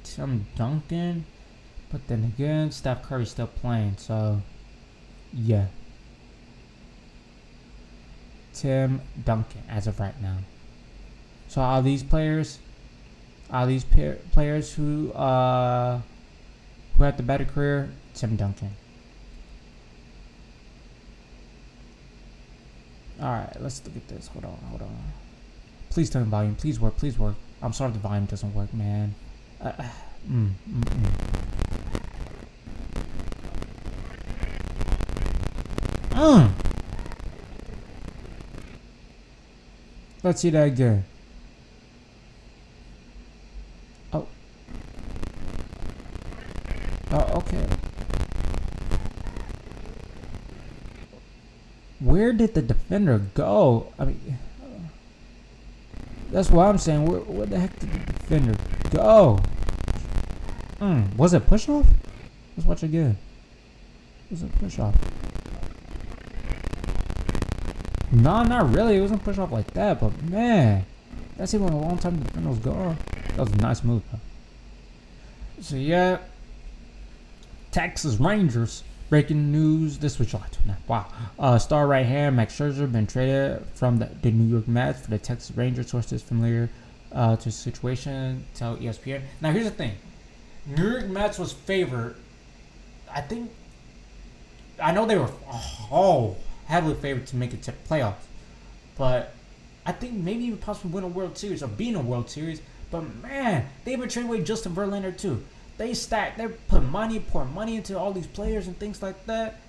Tim Duncan. But then again, Steph Curry's still playing, so yeah. Tim Duncan as of right now. So are these players who had the better career? Tim Duncan. Alright, let's look at this. Hold on. Please turn volume. Please work. I'm sorry if the volume doesn't work, man. Let's see that again. Oh, okay. Where did the defender go? I mean, that's what I'm saying. Where the heck did the defender go? Was it push off? Let's watch again. Was it push off? No, not really. It wasn't push off like that, but man, that's even a long time the defender was gone. That was a nice move, though. So yeah, Texas Rangers. Breaking news this was July 29th. Wow. Star right hand Max Scherzer been traded from the New York Mets for the Texas Rangers. Sources familiar to the situation tell ESPN. Now here's the thing. New York Mets was favored. I know they were heavily favored to make it to playoffs. But I think maybe even possibly win a World Series or be in a World Series. But man, they've been trading away Justin Verlander too. They pour money into all these players and things like that,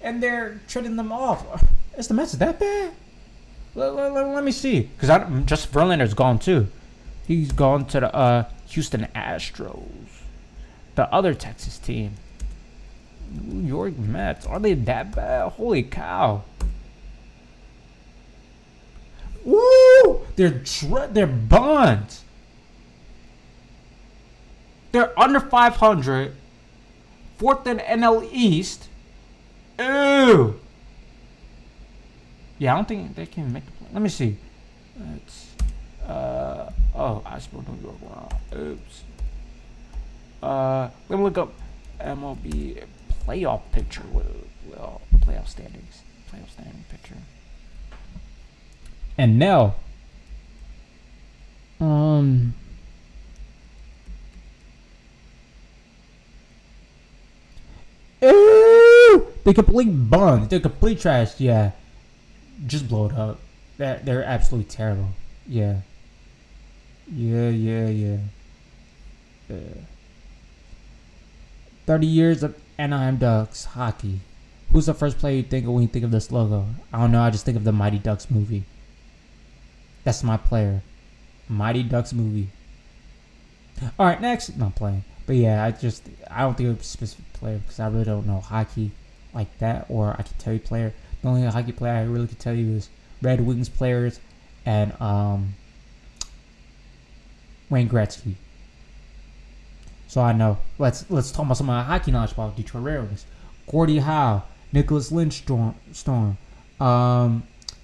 and they're trading them off. Is the Mets that bad? Let me see, because Justin Verlander's gone too. He's gone to the Houston Astros, the other Texas team. New York Mets, are they that bad? Holy cow! Woo! They're buns. They're under 500. 4th in NL East. Ew. Yeah, I don't think they can make the play. Let me see. I spelled New York wrong. Oops. Let me look up MLB playoff picture. Playoff standings. Playoff standing picture. And now, they complete buns. They're complete trash. Yeah, just blow it up. They're absolutely terrible. Yeah. 30 years of Anaheim Ducks hockey. Who's the first player you think of when you think of this logo? I don't know. I just think of the Mighty Ducks movie. That's my player. Mighty Ducks movie. All right, next. Not playing. But yeah, I don't think of a specific player because I really don't know hockey like that, or I can tell you player. The only hockey player I really can tell you is Red Wings players and Wayne Gretzky. So I know. Let's talk about some of my hockey knowledge about Detroit Red Wings. Gordie Howe, Nicholas Lindstrom, Dylan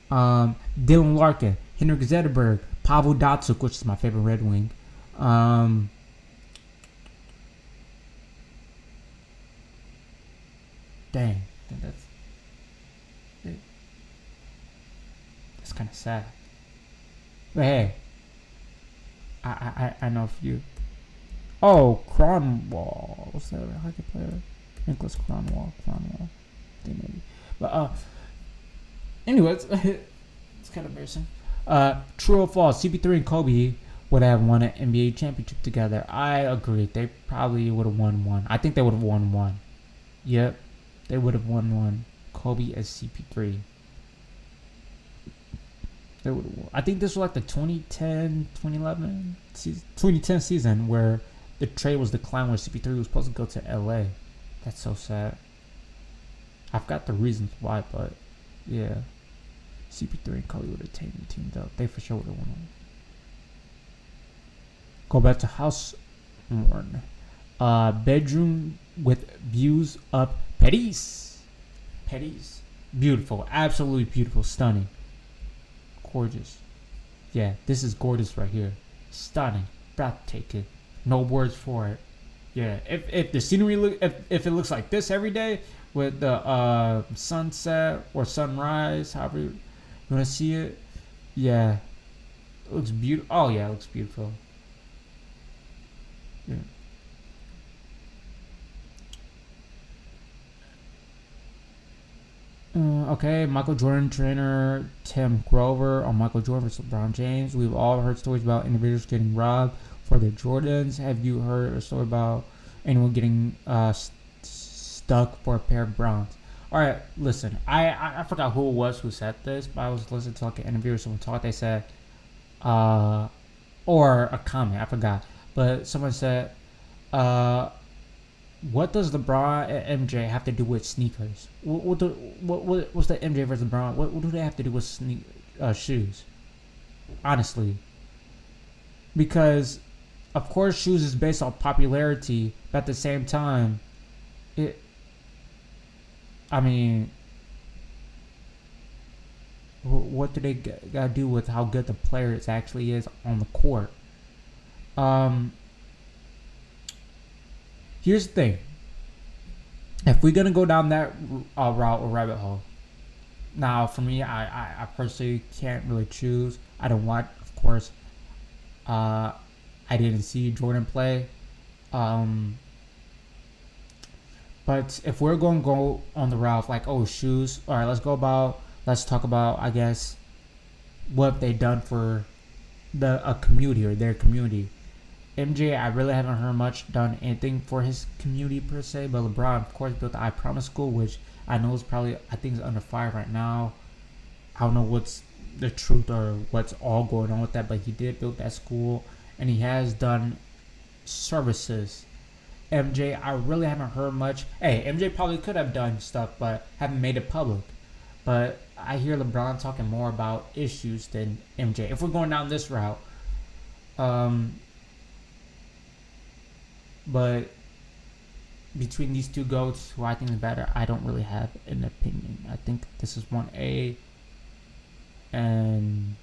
Larkin, Henrik Zetterberg, Pavel Datsyuk, which is my favorite Red Wing. Dang, that's kind of sad. But hey, I know a few. Oh, Cronwall. What's that hockey player? Nicholas Cronwall. Maybe. But anyways, it's kind of embarrassing. True or false? CP3 and Kobe would have won an NBA championship together. I agree. They probably would have won one. I think they would have won one. Yep. They would have won one. Kobe as CP3. They would have won. I think this was like the 2010 season where the trade was declined where CP3 was supposed to go to LA. That's so sad. I've got the reasons why, but yeah. CP3 and Cully would have teamed up. They for sure would have won. Go back to House One. Bedroom with views of Paris. Paris. Beautiful. Absolutely beautiful. Stunning. Gorgeous. Yeah, this is gorgeous right here. Stunning. Breathtaking. No words for it. Yeah, if the scenery if it looks like this every day with the sunset or sunrise, however you want to see it, yeah, it looks beautiful. Oh yeah, it looks beautiful. Yeah. Okay, Michael Jordan trainer Tim Grover on Michael Jordan versus LeBron James. We've all heard stories about individuals getting robbed for their Jordans. Have you heard a story about anyone getting stuck for a pair of Browns? All right, listen. I forgot who it was who said this, but I was listening to like an interview or someone talk. They said, or a comment. I forgot, but someone said, what does LeBron and MJ have to do with sneakers? What's the MJ versus LeBron? What do they have to do with shoes? Honestly, because of course shoes is based on popularity, but at the same time, I mean, what do they gotta do with how good the player actually is on the court? Here's the thing. If we're going to go down that route or rabbit hole, now for me, I personally can't really choose. I don't want, of course, I didn't see Jordan play. But if we're going to go on the route like, oh, shoes, all right, let's talk about, I guess, what they've done for a community or their community. MJ, I really haven't heard much done anything for his community per se, but LeBron, of course, built the I Promise School, which I know is probably, I think is under fire right now. I don't know what's the truth or what's all going on with that, but he did build that school, and he has done services. MJ, I really haven't heard much. Hey, MJ probably could have done stuff, but haven't made it public. But I hear LeBron talking more about issues than MJ. If we're going down this route, but between these two GOATs, who I think is better, I don't really have an opinion. I think this is 1A and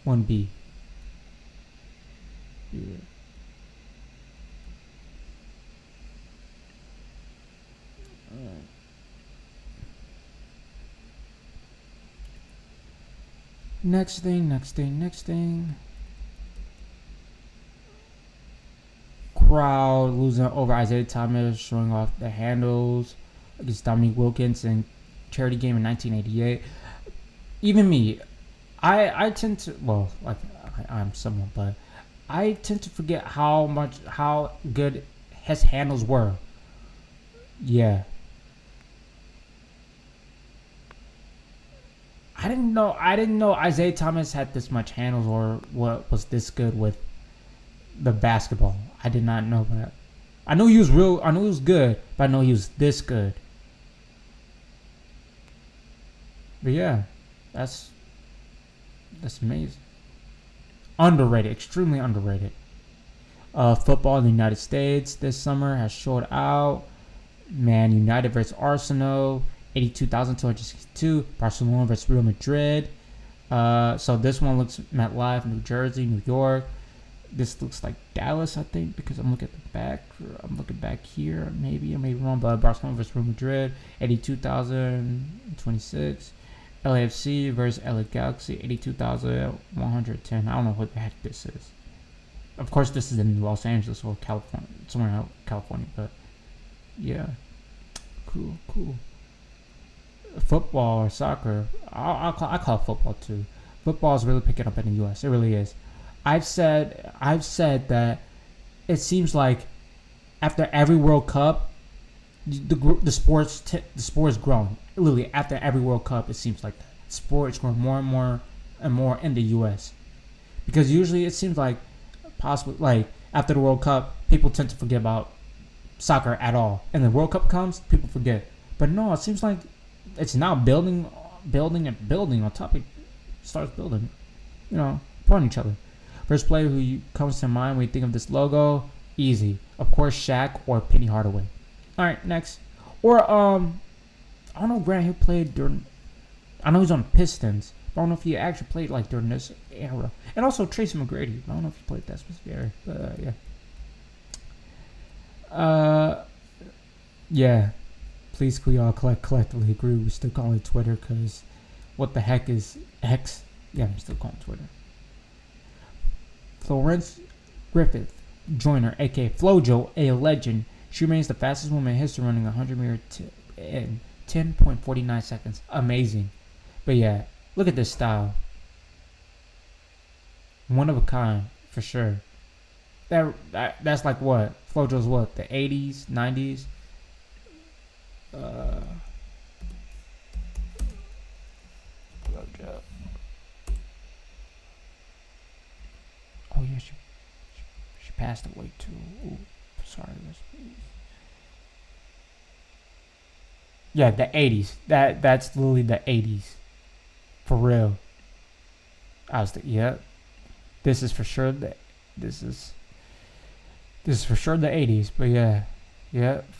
1B. Yeah. Next thing. Crowd losing over Isaiah Thomas, showing off the handles against Dominique Wilkins in charity game in 1988. Even me, I tend to, well, like I'm someone, but I tend to forget how good his handles were. Yeah. I didn't know Isaiah Thomas had this much handles or what was this good with the basketball. I did not know that. I know he was good, but I know he was this good. But yeah, that's amazing. Underrated, extremely underrated. Football in the United States this summer has showed out. Man United versus Arsenal, 82,262. Barcelona versus Real Madrid. So this one looks MetLife, New Jersey, New York. This looks like Dallas, I think, because I'm looking at the back. I'm looking back here. Maybe I may be wrong, but Barcelona versus Real Madrid, 82,026. LAFC versus LA Galaxy, 82,110. I don't know what the heck this is. Of course, this is in Los Angeles or California, somewhere in California. But yeah, cool. Football or soccer, I call it football too. Football is really picking up in the U.S. It really is. I've said that it seems like after every World Cup, the sport's growing. Literally after every World Cup, it seems like that. Sports growing more and more in the U.S. Because usually it seems like possibly like after the World Cup, people tend to forget about soccer at all. And the World Cup comes, people forget. But no, it seems like it's now building on top. It starts building, upon each other. First player comes to mind when you think of this logo, easy. Of course, Shaq or Penny Hardaway. All right, next. Or I don't know, Grant, who played during. I know he's on Pistons, but I don't know if he actually played like during this era. And also Tracy McGrady. I don't know if he played that specific era, but yeah. Yeah. Please, can we all collectively agree? We still call it Twitter because what the heck is X? Yeah, I'm still calling Twitter. Florence Griffith Joyner, aka Flojo, a legend. She remains the fastest woman in history running 100 meter in 10.49 seconds. Amazing. But yeah, look at this style. One of a kind, for sure. That's like what? Flojo's what? The 80s, 90s? Flojo. Oh yeah, she passed away too. Ooh, sorry. Yeah, the 80s. That's literally the 80s. For real. This is for sure this is for sure the 80s. But yeah,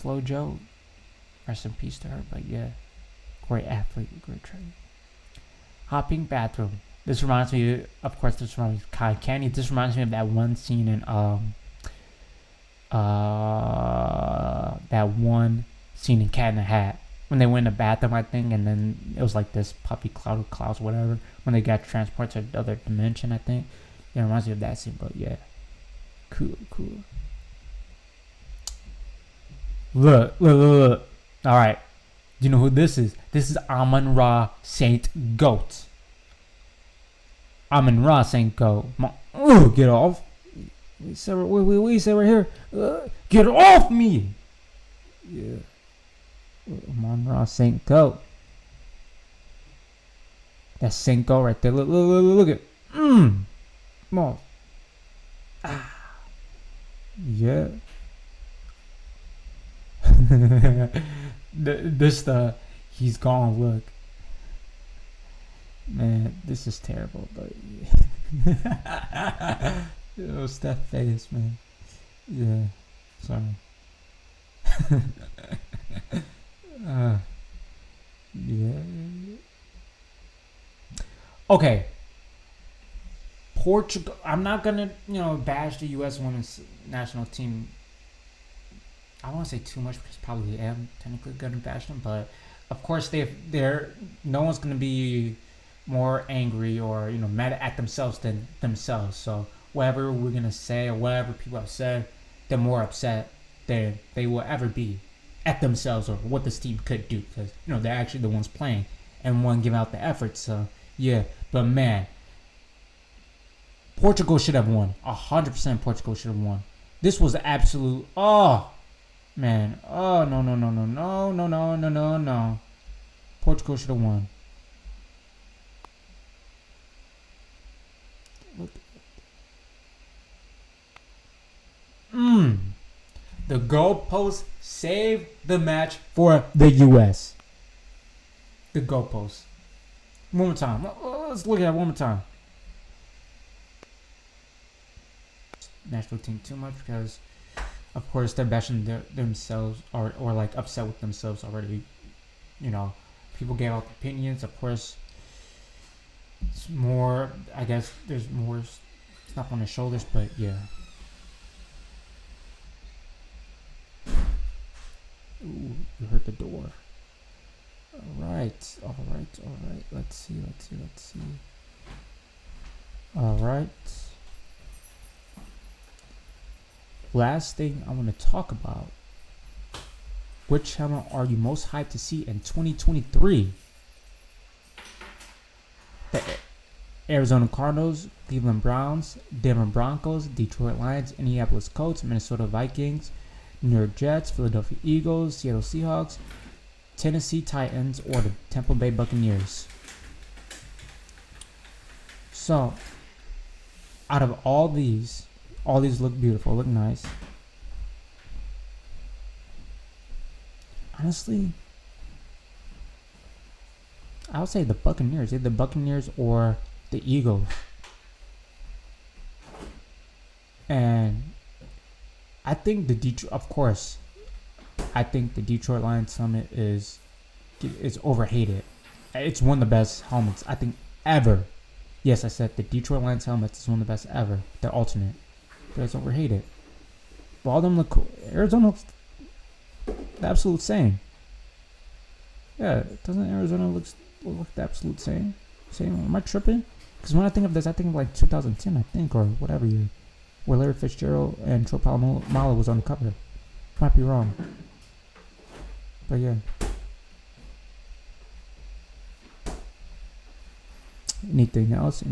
Flojo. Rest in peace to her. But yeah, great athlete, great trainer. Hopping bathroom. This reminds me, of course, this reminds me of Kai Candy. This reminds me of that one scene in Cat in the Hat. When they went in the bathroom, I think, and then it was like this puppy cloud of clouds, whatever. When they got transported to another dimension, I think. Yeah, it reminds me of that scene, but yeah. Cool. Look. Alright. Do you know who this is? This is Amon-Ra Saint Goat. Amon-Ra Saint Goat. Get off. We say right here. Get off me. Yeah. Amon-Ra Saint Goat. That's Saint Goat right there. Look at. Come on. Yeah. He's gone. Look, man, this is terrible. But yeah. Steph face, man. Yeah, sorry. Yeah. Okay. Portugal. I'm not gonna, bash the U.S. women's national team. I don't want to say too much because probably am technically gonna bash them, but of course they're no one's gonna be more angry or mad at themselves than themselves. So whatever we're gonna say or whatever people have said, they're more upset than they will ever be at themselves or what this team could do because they're actually the ones playing and one giving out the effort. So yeah, but man, Portugal should have won. 100% Portugal should have won. This was the absolute man. Oh no. Portugal should have won. Look. The goalpost saved the match for the US. The goalpost. One more time. Let's look at it one more time. National team too much because of course they're bashing themselves or like upset with themselves already. People gave out opinions. Of course it's more, I guess there's more stuff on their shoulders, but yeah. Ooh, you heard the door. Alright. Let's see. Alright. Last thing I want to talk about. Which channel are you most hyped to see in 2023? The Arizona Cardinals, Cleveland Browns, Denver Broncos, Detroit Lions, Indianapolis Colts, Minnesota Vikings, New York Jets, Philadelphia Eagles, Seattle Seahawks, Tennessee Titans, or the Tampa Bay Buccaneers. So, out of all these look beautiful, look nice. honestly, I would say the Buccaneers. Either the Buccaneers or the Eagles. And I think the Detroit, of course, I think the Detroit Lions helmet is overhated. It's one of the best helmets I think ever. Yes, I said the Detroit Lions helmet is one of the best ever. They're alternate, but it's overhated. But all of them look cool. Arizona looks the absolute same. Yeah, doesn't Arizona look the absolute same? Am I tripping? Because when I think of this, I think of like 2010, I think, or whatever year, where Larry Fitzgerald and Troy Polamalu was on the cover. Might be wrong, but yeah. Anything else?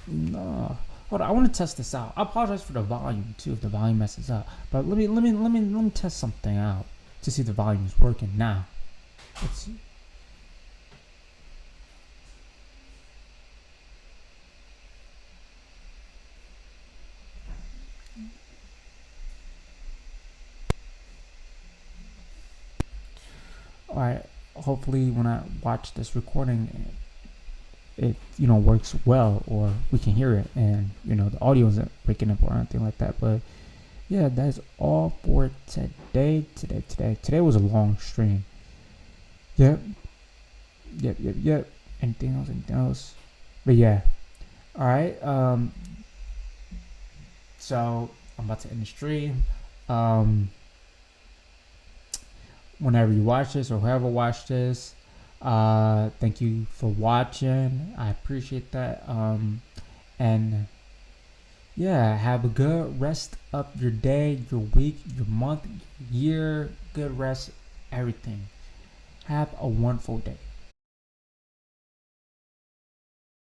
No. Hold on, I want to test this out. I apologize for the volume too if the volume messes up. But let me test something out to see if the volume is working now. Let's see. All right. Hopefully, when I watch this recording, it works well, or we can hear it, and the audio isn't breaking up or anything like that. But yeah, that's all for today. Today was a long stream. Yep. Anything else? But yeah. All right. So I'm about to end the stream. Whenever you watch this, or whoever watched this, thank you for watching. I appreciate that. And yeah, have a good rest of your day, your week, your month, your year. Good rest, everything. Have a wonderful day.